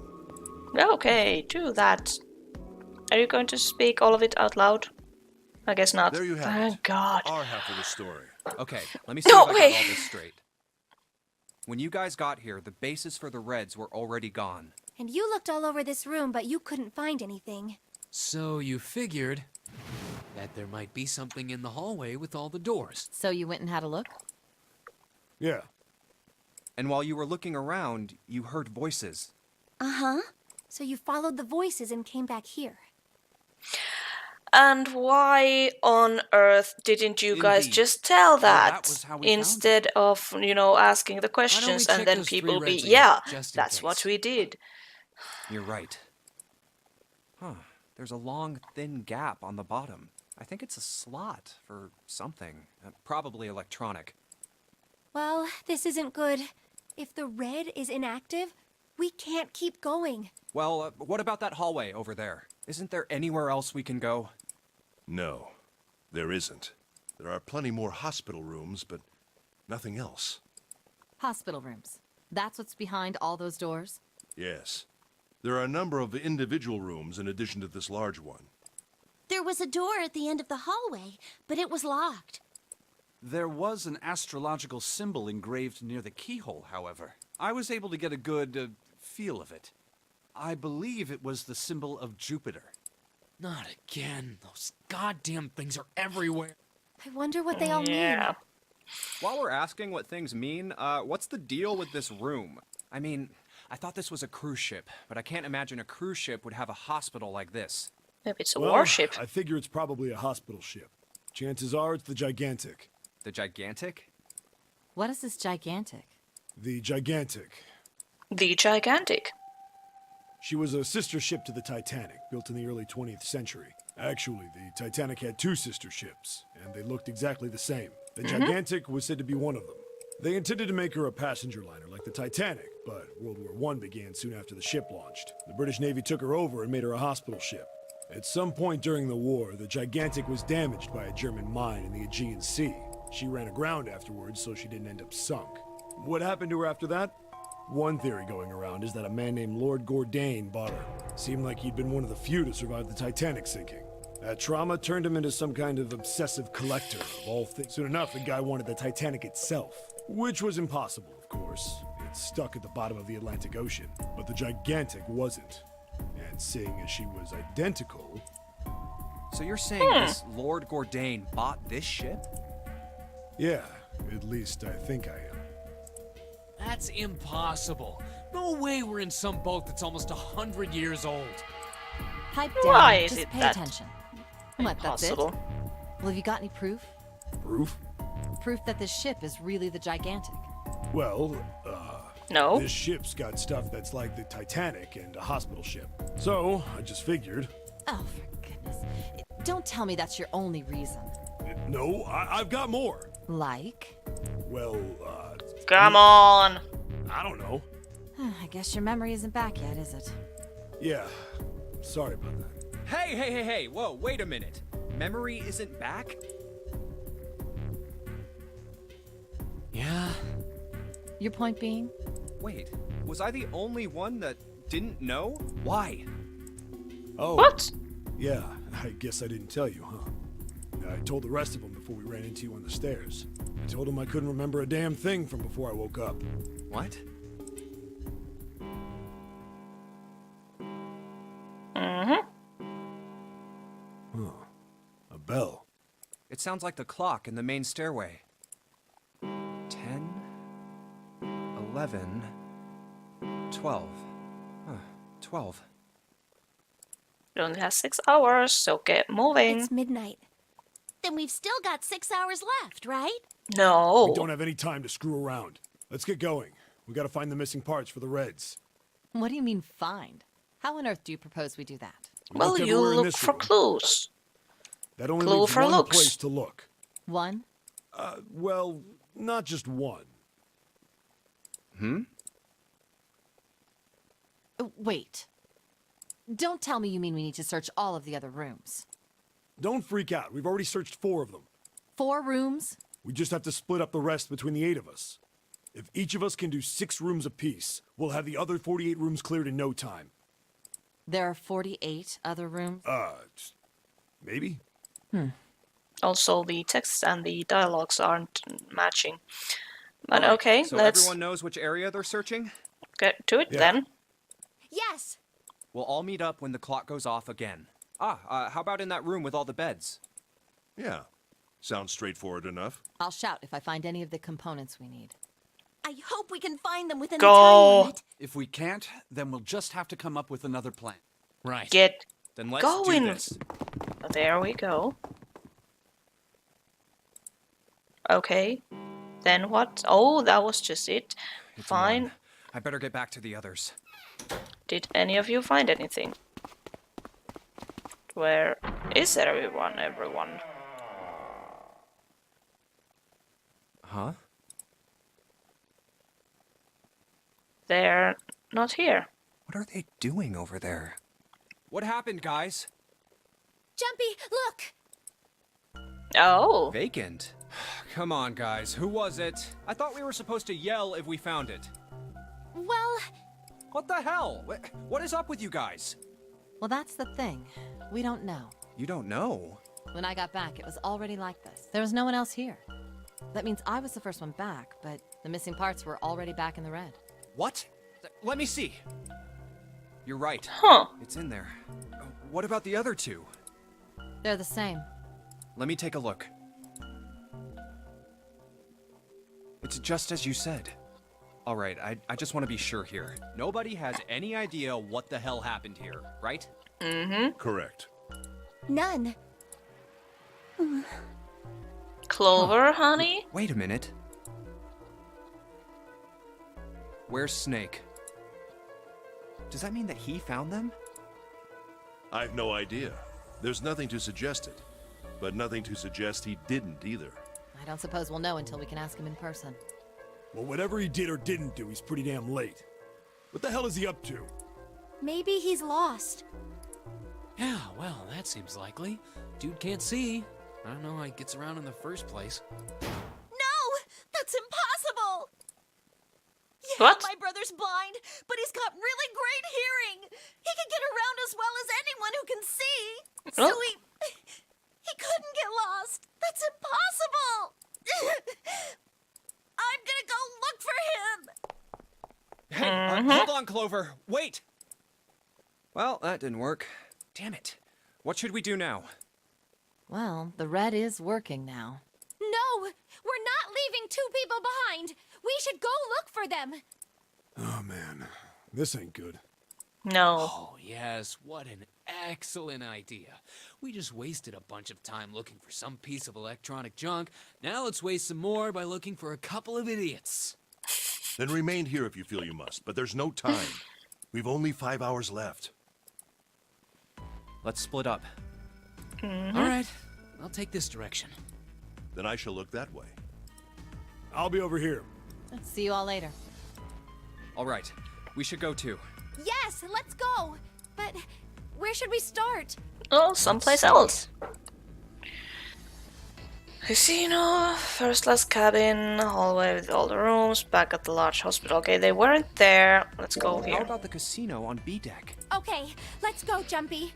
Okay, do that. Are you going to speak all of it out loud? I guess not. There you have Thank it. God. Our half of the story. Okay, let me see No if I way. got all this straight. When you guys got here, the bases for the reds were already gone. And you looked all over this room, but you couldn't find anything. So you figured that there might be something in the hallway with all the doors. So you went and had a look? Yeah. And while you were looking around, you heard voices. Uh-huh. So you followed the voices and came back here. And why on earth didn't you guys Indeed. just tell that that, was how we found instead of, asking the questions check and then those 3 people be, reds again, yeah, just in that's what case? we did. You're right. Huh. There's a long, thin gap on the bottom. I think it's a slot for something. Probably electronic. Well, this isn't good. If the red is inactive, we can't keep going. Well, what about that hallway over there? Isn't there anywhere else we can go? No, there isn't. There are plenty more hospital rooms, but nothing else. Hospital rooms. That's what's behind all those doors? Yes. There are a number of individual rooms in addition to this large one. There was a door at the end of the hallway, but it was locked. There was an astrological symbol engraved near the keyhole, however. I was able to get a good feel of it. I believe it was the symbol of Jupiter. Not again. Those goddamn things are everywhere. I wonder what they all Yeah. mean. While we're asking what things mean, what's the deal with this room? I mean, I thought this was a cruise ship, but I can't imagine a cruise ship would have a hospital like this. Maybe it's a Well, warship. I figure it's probably a hospital ship. Chances are it's the Gigantic. The Gigantic? What is this gigantic? The Gigantic. The Gigantic. She was a sister ship to the Titanic, built in the early 20th century. Actually, the Titanic had 2 sister ships, and they looked exactly the same. The Gigantic was said to be one of them. They intended to make her a passenger liner like the Titanic, but World War I began soon after the ship launched. The British Navy took her over and made her a hospital ship. At some point during the war, the Gigantic was damaged by a German mine in the Aegean Sea. She ran aground afterwards, so she didn't end up sunk. What happened to her after that? One theory going around is that a man named Lord Gourdane bought her. Seemed like he'd been one of the few to survive the Titanic sinking. That trauma turned him into some kind of obsessive collector of all things. Soon enough, the guy wanted the Titanic itself. Which was impossible, of course. stuck at the bottom of the Atlantic Ocean, but the Gigantic wasn't. And seeing as she was identical... So you're saying this Lord Gordain bought this ship? Yeah, at least I think I am. That's impossible. No way we're in some boat that's almost 100 years old. Pipe down. Why is Just it pay that attention. What, that's it? Possible. Well, have you got any proof? Proof? Proof that this ship is really the Gigantic. Well, No. this ship's got stuff that's like the Titanic and a hospital ship. So, I just figured... Oh, for goodness. Don't tell me that's your only reason. No, I've got more. Like? Well, Come on. I don't know. I guess your memory isn't back yet, is it? Yeah, sorry about that. Hey, whoa, wait a minute. Memory isn't back? Yeah. Your point being? Wait, was I the only one that didn't know? Why? Oh. What? Yeah, I guess I didn't tell you, huh? I told the rest of them before we ran into you on the stairs. I told them I couldn't remember a damn thing from before I woke up. What? Huh. A bell. It sounds like the clock in the main stairway. 10, 11, 12. Huh, 12. It only has 6 hours, so get moving. It's midnight. Then we've still got 6 hours left, right? No. We don't have any time to screw around. Let's get going. We gotta find the missing parts for the Reds. What do you mean, find? How on earth do you propose we do that? Well, Look you everywhere in look this for room. clues. That only Clue leaves for one looks. place to look. One? Well, not just one. Wait. Don't tell me you mean we need to search all of the other rooms. Don't freak out. We've already searched 4 of them. 4 rooms? We just have to split up the rest between the 8 of us. If each of us can do 6 rooms apiece, we'll have the other 48 rooms cleared in no time. There are 48 other rooms? Maybe? Also, the text and the dialogues aren't matching. But okay, So let's everyone knows which area they're searching? get to it Yeah. then. Yes. We'll all meet up when the clock goes off again. How about in that room with all the beds? Yeah. Sounds straightforward enough. I'll shout if I find any of the components we need. I hope we can find them within Go. the time limit. If we can't, then we'll just have to come up with another plan. Right. Get Then let's going. do this. There we go. Okay. Then what? Oh, that was just it. It's Fine. 1. I better get back to the others. Did any of you find anything? Where is everyone? Everyone. Huh? They're not here. What are they doing over there? What happened, guys? Jumpy, look! Oh. Vacant. Come on, guys. Who was it? I thought we were supposed to yell if we found it. Well, What the hell? What is up with you guys? Well, that's the thing. We don't know. You don't know. When I got back, it was already like this. There was no one else here. That means I was the first one back, but the missing parts were already back in the red. What? Let me see. You're right. Huh. It's in there. What about the other 2? They're the same. Let me take a look. It's just as you said. All right, I just want to be sure here. Nobody has any idea what the hell happened here, right? Correct. none. Clover, honey? Wait a minute. Where's Snake? Does that mean that he found them? I've no idea. There's nothing to suggest it. But nothing to suggest he didn't either. I don't suppose we'll know until we can ask him in person. Well, whatever he did or didn't do, he's pretty damn late. What the hell is he up to? Maybe he's lost. Yeah, well, that seems likely. Dude can't see. I don't know how he gets around in the first place. No! That's impossible! Yeah, What? my brother's blind, but he's got really great hearing. He can get around as well as anyone who can see. So Oh. he couldn't get lost. That's impossible. I'm gonna go look for him. Hey, hold on, Clover. Wait! Well, that didn't work. Damn it. What should we do now? Well, the red is working now. No! We're not leaving two people behind! We should go look for them! Oh man, this ain't good. No. Oh, yes, what an excellent idea. We just wasted a bunch of time looking for some piece of electronic junk. Now let's waste some more by looking for a couple of idiots. Then remain here if you feel you must, but there's no time. We've only 5 hours left. Let's split up. All right, I'll take this direction. Then I shall look that way. I'll be over here. See you all later. All right, we should go too. Yes, let's go! But where should we start? Oh, someplace else. Casino, first class cabin, hallway with all the rooms, back at the large hospital. Okay, they weren't there. Let's go How here. about the casino on B deck? Okay, let's go, Jumpy.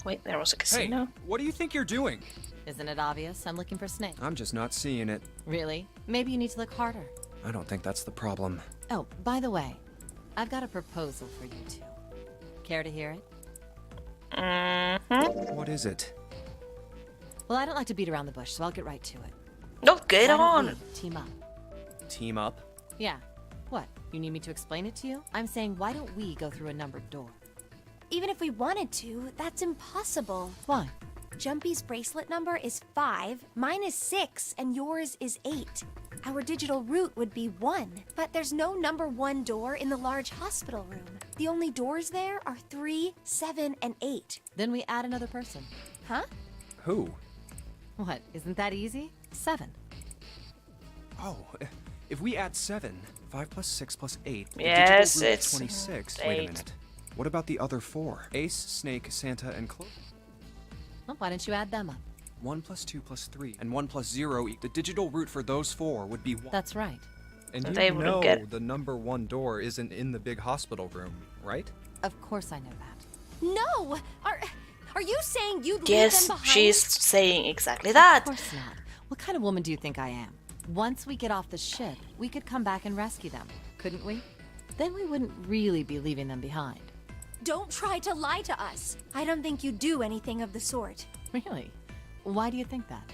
Wait, there was a Hey, casino? what do you think you're doing? Isn't it obvious? I'm looking for Snake. I'm just not seeing it. Really? Maybe you need to look harder. I don't think that's the problem. Oh, by the way, I've got a proposal for you two. Care to hear it? What is it? Well, I don't like to beat around the bush, so I'll get right to it. No, get Why don't on! we team up? Team up? Yeah. What? You need me to explain it to you? I'm saying, why don't we go through a numbered door? Even if we wanted to, that's impossible. Why? Jumpy's bracelet number is 5, mine is 6, and yours is 8. Our digital route would be 1, but there's no number 1 door in the large hospital room. The only doors there are 3, 7, and 8. Then we add another person. Huh? Who? What? Isn't that easy? 7. Oh, if we add 7, 5 plus 6 plus 8, the Yes, digital root it's 26. 8. Wait a minute. What about the other 4? Ace, Snake, Santa, and Clover. Well, why don't you add them up? 1 plus 2 plus 3, and 1 plus 0. The digital root for those 4 would be 1. That's right. And They you wouldn't know get- the number 1 door isn't in the big hospital room, right? Of course I know that. No! Are you saying you'd leave Yes, them behind? she's saying exactly Of that. course not. What kind of woman do you think I am? Once we get off the ship, we could come back and rescue them, couldn't we? Then we wouldn't really be leaving them behind. Don't try to lie to us. I don't think you do anything of the sort. Really? Why do you think that?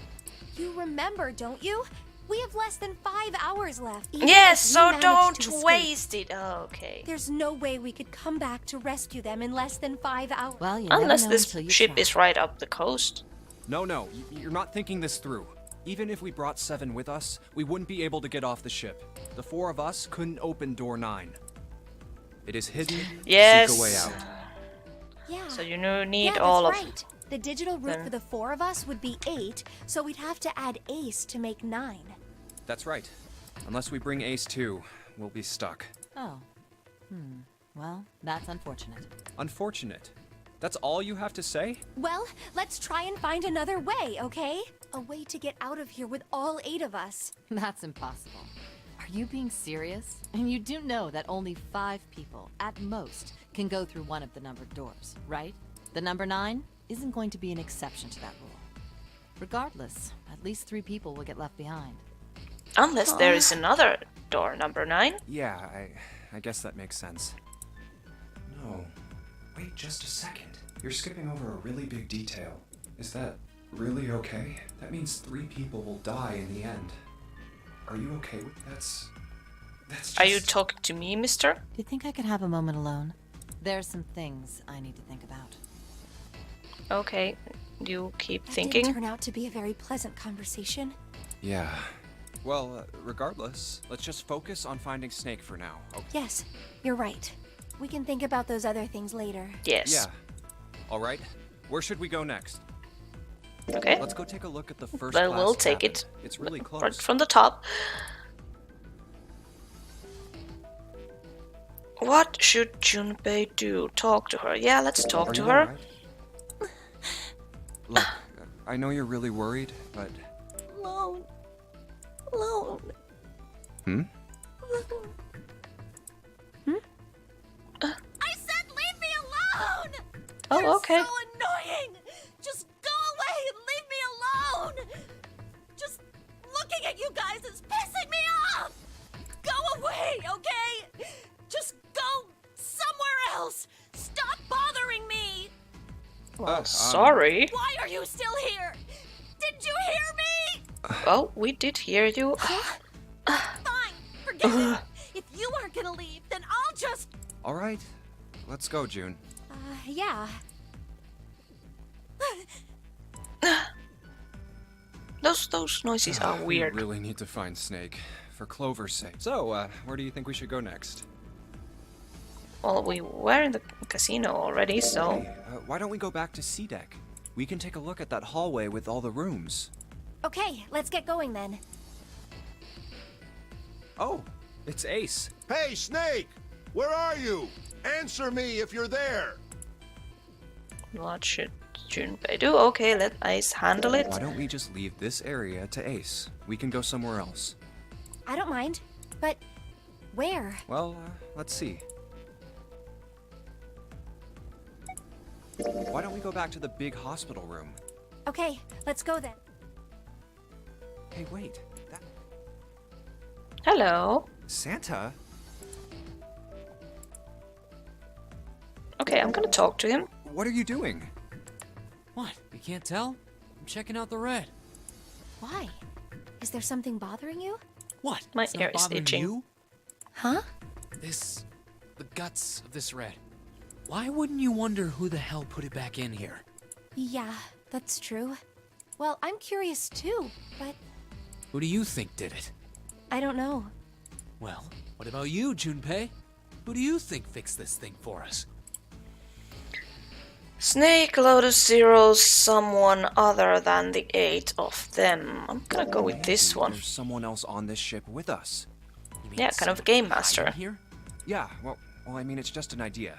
You remember, don't you? We have less than 5 hours left. Even Yes, if we so manage don't to escape. waste it. Oh, okay. There's no way we could come back to rescue them in less than 5 hours. Well, you Unless never know this until you ship try. is right up the coast. No, you're not thinking this through. Even if we brought 7 with us, we wouldn't be able to get off the ship. The 4 of us couldn't open door 9. It is hidden. Yes. Seek a way out. Yeah. So you need yeah, all that's of right. The digital route them. for the 4 of us would be 8, so we'd have to add Ace to make 9. That's right. Unless we bring Ace too, we'll be stuck. Oh. Well, that's unfortunate. Unfortunate. That's all you have to say? Well, let's try and find another way, okay? A way to get out of here with all 8 of us. That's impossible. Are you being serious? And you do know that only 5 people, at most, can go through one of the numbered doors, right? The number 9 isn't going to be an exception to that rule. Regardless, at least 3 people will get left behind. Unless there is another door, number 9. Yeah, I guess that makes sense. No. Wait just a second. You're skipping over a really big detail. Is that really okay? That means 3 people will die in the end. Are you okay with that's just... Are you talking to me, mister? Do you think I could have a moment alone? There are some things I need to think about. Okay, you keep That thinking. didn't turn out to be a very pleasant conversation. Yeah. Well, regardless, let's just focus on finding Snake for now, okay? Yes, you're right. We can think about those other things later. Yes. Yeah. All right. Where should we go next? Okay. Let's go take a look at the first Well, class we'll take cabin. it. It's really close. Right from the top. What should Junpei do? Talk to her. Yeah, let's talk Are to you her. all right? Look, I know you're really worried, but... Alone. Alone. Hmm? I said leave me alone! Oh, You're okay. so annoying! Just go away and leave me alone! Just looking at you guys is pissing me off! Go away, okay? Sorry. Why are you still here? Didn't you hear me? Well, we did hear you. Fine, forget it. If you aren't gonna leave, then I'll just... All right, let's go, June. Yeah. Those noises are weird. We really need to find Snake, for Clover's sake. So, where do you think we should go next? Well, we were in the casino already, so... Hey, why don't we go back to C-Deck? We can take a look at that hallway with all the rooms. Okay, let's get going then. Oh, it's Ace. Hey, Snake! Where are you? Answer me if you're there! What should Junpei do? Okay, let Ace handle it. Why don't we just leave this area to Ace? We can go somewhere else. I don't mind, but where? Well, let's see. Why don't we go back to the big hospital room? Okay, let's go then. Hey, wait. That... Hello. Santa? Okay, I'm gonna talk to him. What are you doing? What? You can't tell? I'm checking out the red. Why? Is there something bothering you? What? My It's not ear is bothering itching. you? Huh? The guts of this red. Why wouldn't you wonder who the hell put it back in here? Yeah, that's true. Well, I'm curious too, but Who do you think did it? I don't know. Well, what about you, Junpei? Who do you think fixed this thing for us? Snake, Lotus, Zero, someone other than the 8 of them. I'm gonna go with this Maybe one. There's someone else on this ship with us. You mean Yeah, kind of someone game hiding master. Here? Yeah, well, I mean, it's just an idea.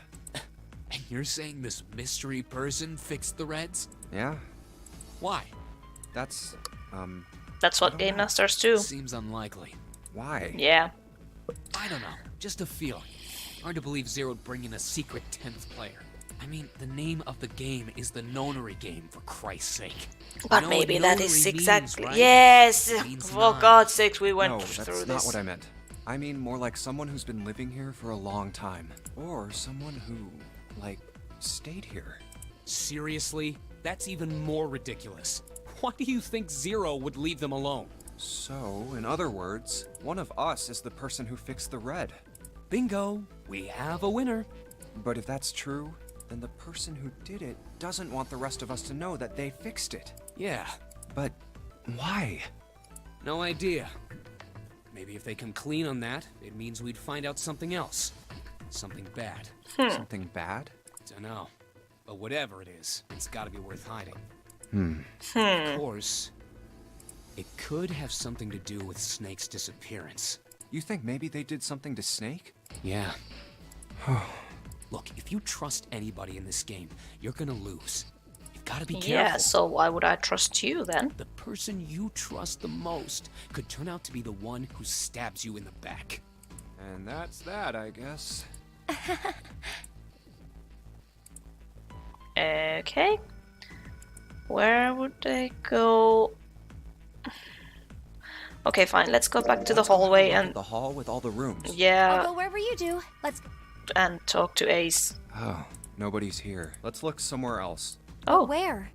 And you're saying this mystery person fixed the reds? Yeah, Why? that's, That's what game masters do. Seems unlikely. why? Yeah. I don't know. Just a feeling. Hard to believe Zero'd bring in a secret 10th player. I mean, the name of the game is the Nonary Game, for Christ's sake. But You know what maybe that Nonary is means, exactly... right? Yes! It means For nine. God's sakes, we went No, through that's this. not what I meant. I mean more like someone who's been living here for a long time. Or someone who, like, stayed here. Seriously? That's even more ridiculous. Why do you think Zero would leave them alone? So, in other words, one of us is the person who fixed the red. Bingo! We have a winner. But if that's true, then the person who did it doesn't want the rest of us to know that they fixed it. Yeah, But why? no idea. Maybe if they come clean on that, it means we'd find out something else. Something bad. Something bad? Dunno. But whatever it is, it's gotta be worth hiding. Hmm. Of course, it could have something to do with Snake's disappearance. You think maybe they did something to Snake? Yeah. Look, if you trust anybody in this game, you're gonna lose. You've gotta be careful. Yeah, so why would I trust you then? The person you trust the most could turn out to be the one who stabs you in the back. And that's that, I guess. Okay. Where would they go? Okay, fine. Let's go back to the Let's go have a hallway look at and the hall with all the rooms. I'll yeah, go wherever you do. Let's and talk to Ace. Oh, nobody's here. Let's look somewhere else. Oh, where?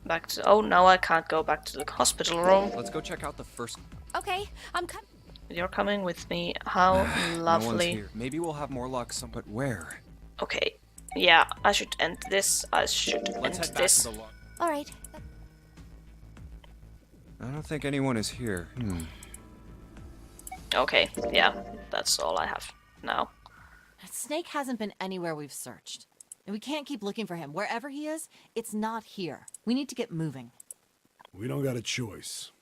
back to. Oh, no, I can't go back to the hospital room. Let's go check out the first. Okay, I'm coming. You're coming with me. How No one's lovely. here. Maybe we'll have more luck some. But where? Okay. Yeah, I should end this. I should Let's end head back this. to the log. All right. I don't think anyone is here. Okay, yeah, that's all I have now. Snake hasn't been anywhere we've searched. And we can't keep looking for him. Wherever he is, it's not here. We need to get moving. We don't got a choice.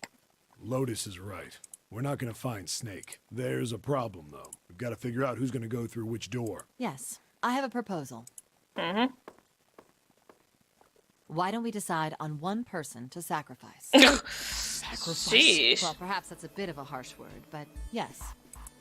Lotus is right. We're not gonna find Snake. There's a problem, though. We've got to figure out who's gonna go through which door. Yes, I have a proposal. Mm-hmm. Why don't we decide on one person to sacrifice? Sheesh. Well, perhaps that's a bit of a harsh word, but yes.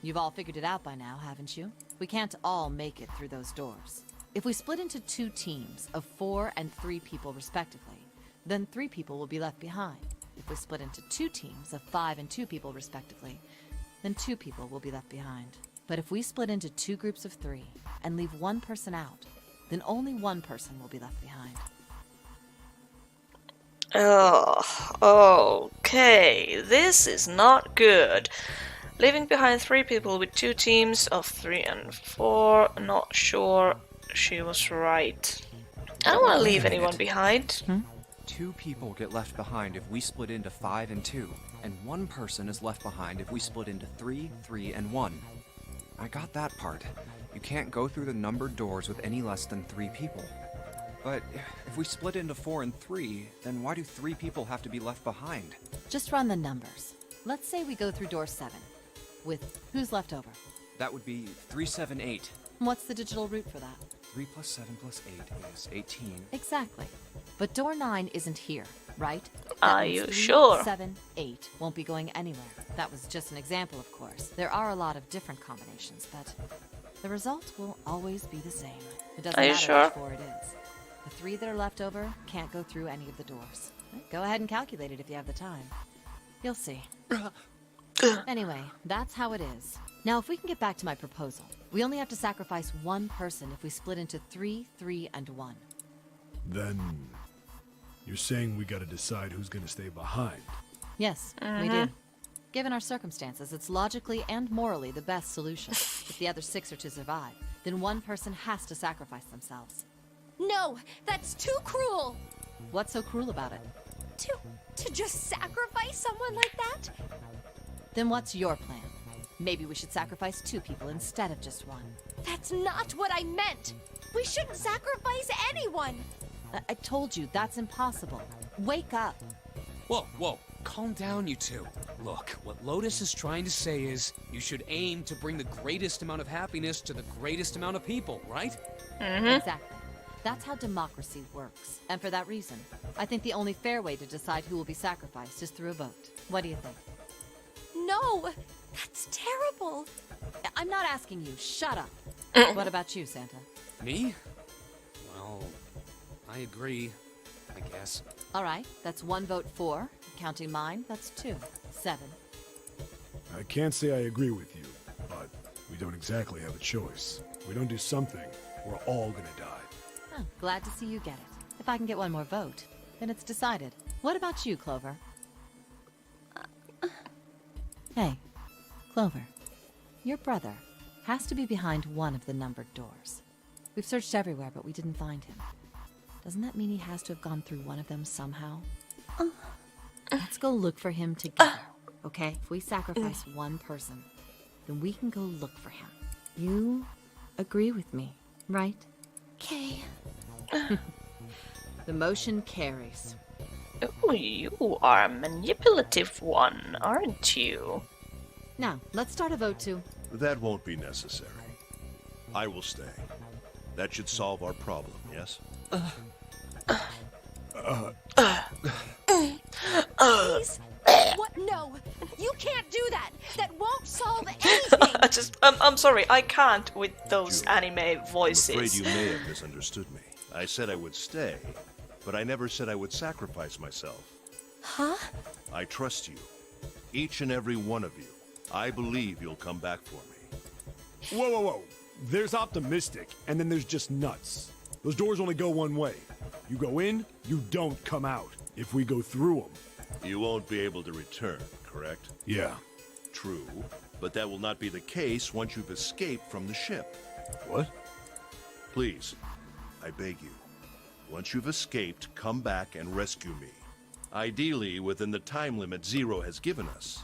You've all figured it out by now, haven't you? We can't all make it through those doors. If we split into 2 teams of 4 and 3 people respectively, then 3 people will be left behind. If we split into 2 teams of 5 and 2 people respectively, then 2 people will be left behind. But if we split into 2 groups of 3 and leave one person out, then only one person will be left behind. Oh, okay. This is not good. Leaving behind 3 people with 2 teams of 3 and 4. Not sure she was right. I don't want to leave anyone behind. 2 people get left behind if we split into 5 and 2, and 1 person is left behind if we split into 3, 3, and 1. I got that part. You can't go through the numbered doors with any less than 3 people. But if we split into 4 and 3, then why do 3 people have to be left behind? Just run the numbers. Let's say we go through door 7. With who's left over? That would be 378. What's the digital root for that? 3 plus 7 plus 8 is 18. Exactly. But door 9 isn't here, right? Are you sure? 7, 8 won't be going anywhere. That was just an example, of course. There are a lot of different combinations, but the result will always be the same. It doesn't Are you matter sure? which 4 it is. The 3 that are left over can't go through any of the doors. Go ahead and calculate it if you have the time. You'll see. Anyway, that's how it is. Now, if we can get back to my proposal, we only have to sacrifice 1 person if we split into 3, 3, and 1. Then you're saying we gotta decide who's gonna stay behind. Yes, we do. Given our circumstances, it's logically and morally the best solution. If the other 6 are to survive, then 1 person has to sacrifice themselves. No, that's too cruel. What's so cruel about it? To just sacrifice someone like that? Then what's your plan? Maybe we should sacrifice 2 people instead of just 1. That's not what I meant. We shouldn't sacrifice anyone. I told you, that's impossible. Wake up. Whoa, whoa. Calm down, you 2. Look, what Lotus is trying to say is you should aim to bring the greatest amount of happiness to the greatest amount of people, right? Exactly. That's how democracy works. And for that reason, I think the only fair way to decide who will be sacrificed is through a vote. What do you think? No, that's terrible. I'm not asking you. Shut up. What about you, Santa? Me? Well, I agree, I guess. All right, that's 1 vote for. Counting mine, that's 2. 7. I can't say I agree with you, but we don't exactly have a choice. If we don't do something, we're all gonna die. Oh, glad to see you get it. If I can get 1 more vote, then it's decided. What about you, Clover? Hey, Clover. Your brother has to be behind one of the numbered doors. We've searched everywhere, but we didn't find him. Doesn't that mean he has to have gone through one of them somehow? Let's go look for him together, okay? If we sacrifice 1 person, then we can go look for him. You agree with me, right? Okay. The motion carries. Oh, you are a manipulative one, aren't you? Now, let's start a vote to... That won't be necessary. I will stay. That should solve our problem, yes? Please? What? No, you can't do that. That won't solve anything. I'm sorry, I can't with those Jude, anime I'm afraid voices. you may have misunderstood me. I said I would stay, but I never said I would sacrifice myself. Huh? I trust you. Each and every one of you. I believe you'll come back for me. Whoa, whoa, whoa. There's optimistic, and then there's just nuts. Those doors only go one way. You go in, you don't come out. If we go through them. You won't be able to return, correct? Yeah. True, but that will not be the case once you've escaped from the ship. What? Please, I beg you. Once you've escaped, come back and rescue me. Ideally, within the time limit Zero has given us.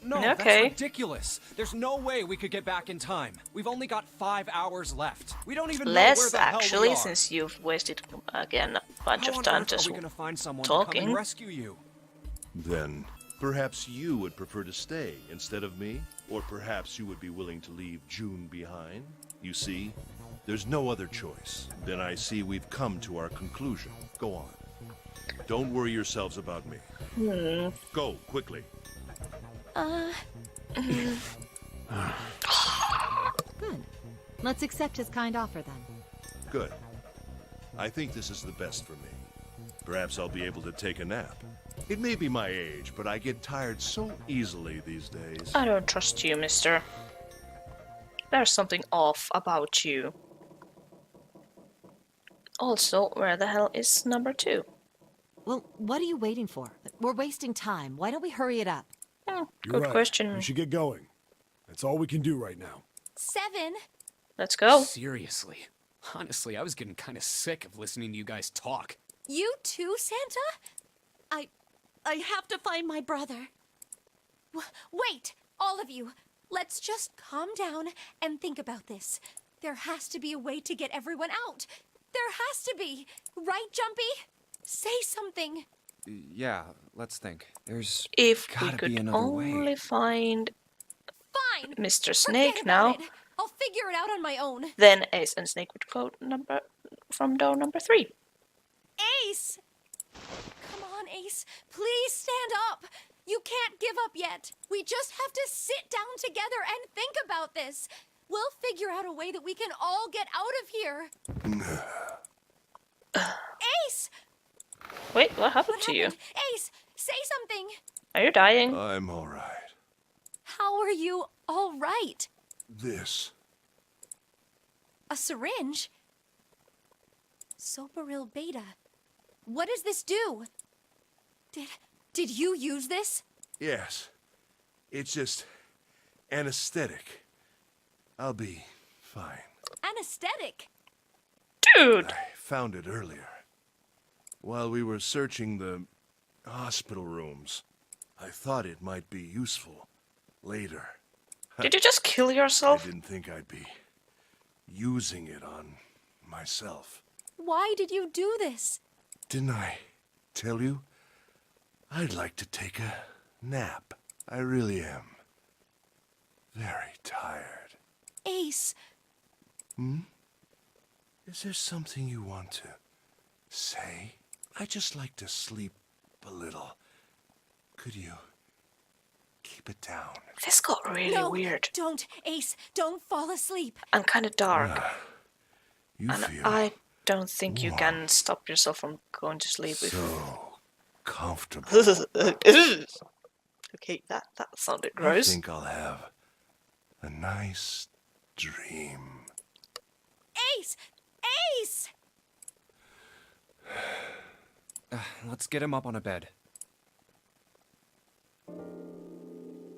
No, Okay. that's ridiculous. There's no way we could get back in time. We've only got 5 hours left. We don't even know where Less, the hell we actually, are. since you've wasted, again, a bunch How of on time earth just are we gonna find someone to come talking. and rescue you? Then, perhaps you would prefer to stay instead of me? Or perhaps you would be willing to leave June behind? You see, there's no other choice. Then I see we've come to our conclusion. Go on. Don't worry yourselves about me. Go, quickly. Good. Let's accept his kind offer then. Good. I think this is the best for me. Perhaps I'll be able to take a nap. It may be my age, but I get tired so easily these days. I don't trust you, mister. There's something off about you. Also, where the hell is number 2? Well, what are you waiting for? We're wasting time. Why don't we hurry it up? You're Good right. question. We should get going. That's all we can do right now. 7. Let's go. Seriously. Honestly, I was getting kind of sick of listening to you guys talk. You too, Santa? I have to find my brother. Wait, all of you. Let's just calm down and think about this. There has to be a way to get everyone out. There has to be. Right, Jumpy? Say something. Yeah, let's think. There's If we gotta be could another only way. find Fine. Mr. Forget Snake about now, it. I'll figure it out on my own. then Ace and Snake would go from door number 3. Ace! Come on, Ace. Please stand up. You can't give up yet. We just have to sit down together and think about this. We'll figure out a way that we can all get out of here. Ace! Wait, what happened What to you? happened? Ace, say something. Are you dying? I'm all right. How are you all right? This. A syringe? Soberil Beta. What does this do? Did you use this? Yes. It's just anesthetic. I'll be fine. Anesthetic. Dude! I found it earlier. While we were searching the hospital rooms, I thought it might be useful later. Did you just kill I yourself? didn't think I'd be using it on myself. Why did you do this? Didn't I tell you? I'd like to take a nap. I really am. Very tired. Ace, Is there something you want to say? I just like to sleep a little. Could you keep it down? This got really no, weird don't, Ace, don't fall asleep. and kind of dark. You And feel I don't think you warm. can stop yourself from going to sleep. so comfortable. Okay, that sounded I gross. think I'll have a nice dream. Ace! Ace! Let's get him up on a bed.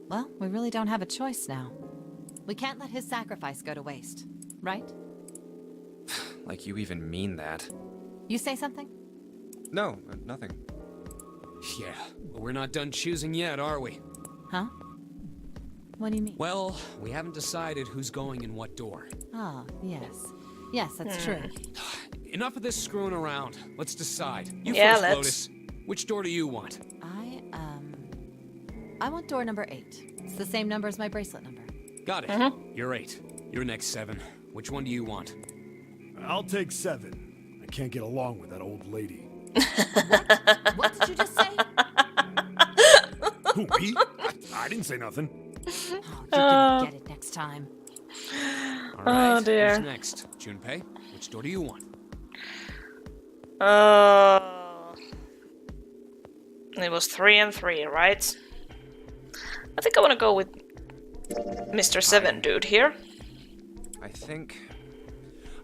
Well, we really don't have a choice now. We can't let his sacrifice go to waste, right? Like you even mean that. You say something? No, nothing. Yeah, but we're not done choosing yet, are we? Huh? What do you mean? Well, we haven't decided who's going in what door. Oh, yes. Yes, that's true. Enough of this screwing around. Let's decide. You Yeah, first, let's. Lotus. Which door do you want? I want door number 8. It's the same number as my bracelet number. Got it. You're 8. You're next, 7. Which one do you want? I'll take 7. I can't get along with that old lady. What did you just say? Who, me? I didn't say nothing. Oh, you're gonna get it next time. All right. Oh, dear. Who's next? Junpei, which door do you want? It was 3 and 3, right? I think I want to go with Mr. 7 dude here. I think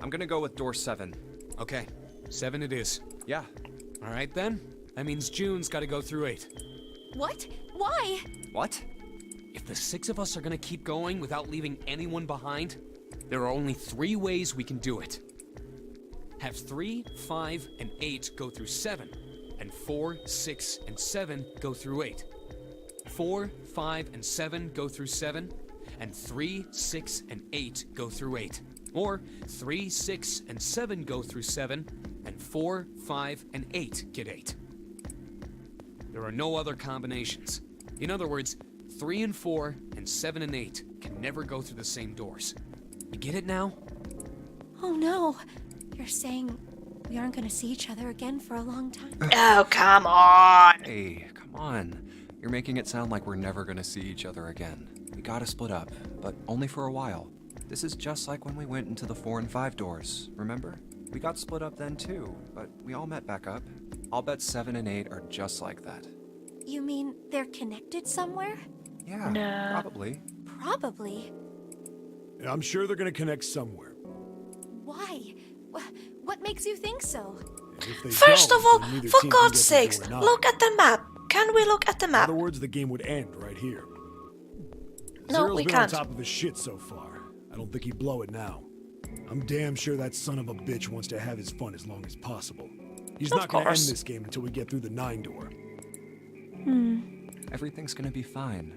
I'm gonna go with door 7. Okay, 7 it is. Yeah. All right then. That means June's got to go through 8. What? Why? What? If the 6 of us are gonna keep going without leaving anyone behind, there are only 3 ways we can do it. Have 3, 5, and 8 go through 7, and 4, 6, and 7 go through 8. 4, 5, and 7 go through 7, and 3, 6, and 8 go through 8. Or 3, 6, and 7 go through 7, and 4, 5, and 8 get 8. There are no other combinations. In other words, 3 and 4 and 7 and 8 can never go through the same doors. You get it now? Oh no. You're saying we aren't gonna see each other again for a long time? Oh, come on! Hey, come on. You're making it sound like we're never gonna see each other again. We gotta split up, but only for a while. This is just like when we went into the 4 and 5 doors, remember? We got split up then too, but we all met back up. I'll bet 7 and 8 are just like that. You mean they're connected somewhere? Yeah, No. probably. Probably. I'm sure they're gonna connect somewhere. Why? What makes you think so? And if they First don't, of all, then neither for team can God's get sakes, through door 9. look at the map. Can we look at the In map? other words, the game would end right here. No, Zero's we been can't. on top of his shit so far. I don't think he'd blow it now. I'm damn sure that son of a bitch wants to have his fun as long as possible. He's Of not gonna end course. this game until we get through the 9 door. Everything's gonna be fine.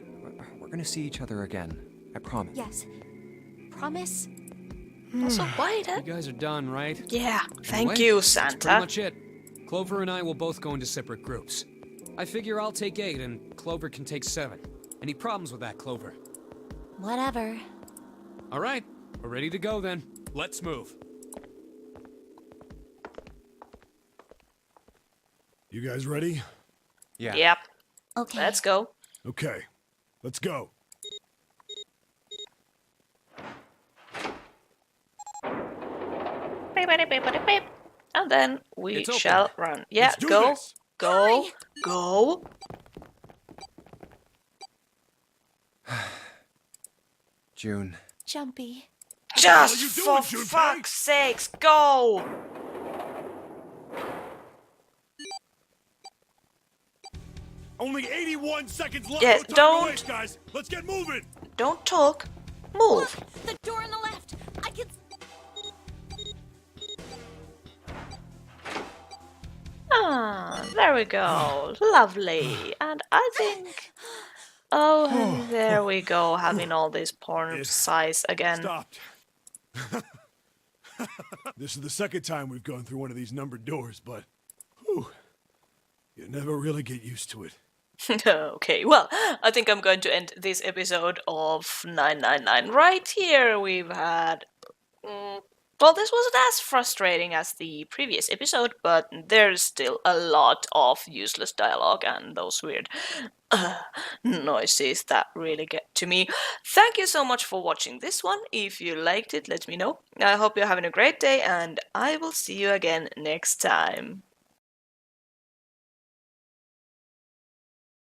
We're gonna see each other again. I promise. Yes. Promise? Also, why You that? guys are done, right? Yeah, thank Anyway, you, That's pretty Santa. much it. Clover and I will both go into separate groups. I figure I'll take 8 and Clover can take 7. Any problems with that, Clover? Whatever. All right, we're ready to go then. Let's move. You guys ready? Yeah. Yep, Okay. let's go. Okay. Let's go. Beep, beep, beep, beep, beep. And then we It's open. shall run. Yeah, Let's do go, this. go, Hurry. go. June. Jumpy. Just you for doing, Junpei? fuck's sakes, go! Only 81 seconds left. Yes, No time to don't- waste, guys. Let's get moving. Don't talk, move. The door on the left. I can. Ah, there we go. Lovely. And I think. Oh, and there we go, having all these porn It size again. Stopped. This is the second time we've gone through one of these numbered doors, but whew, you never really get used to it. Okay, well, I think I'm going to end this episode of 999 right here. We've had. Well, this wasn't as frustrating as the previous episode, but there's still a lot of useless dialogue and those weird noises that really get to me. Thank you so much for watching this one. If you liked it, let me know. I hope you're having a great day, and I will see you again next time.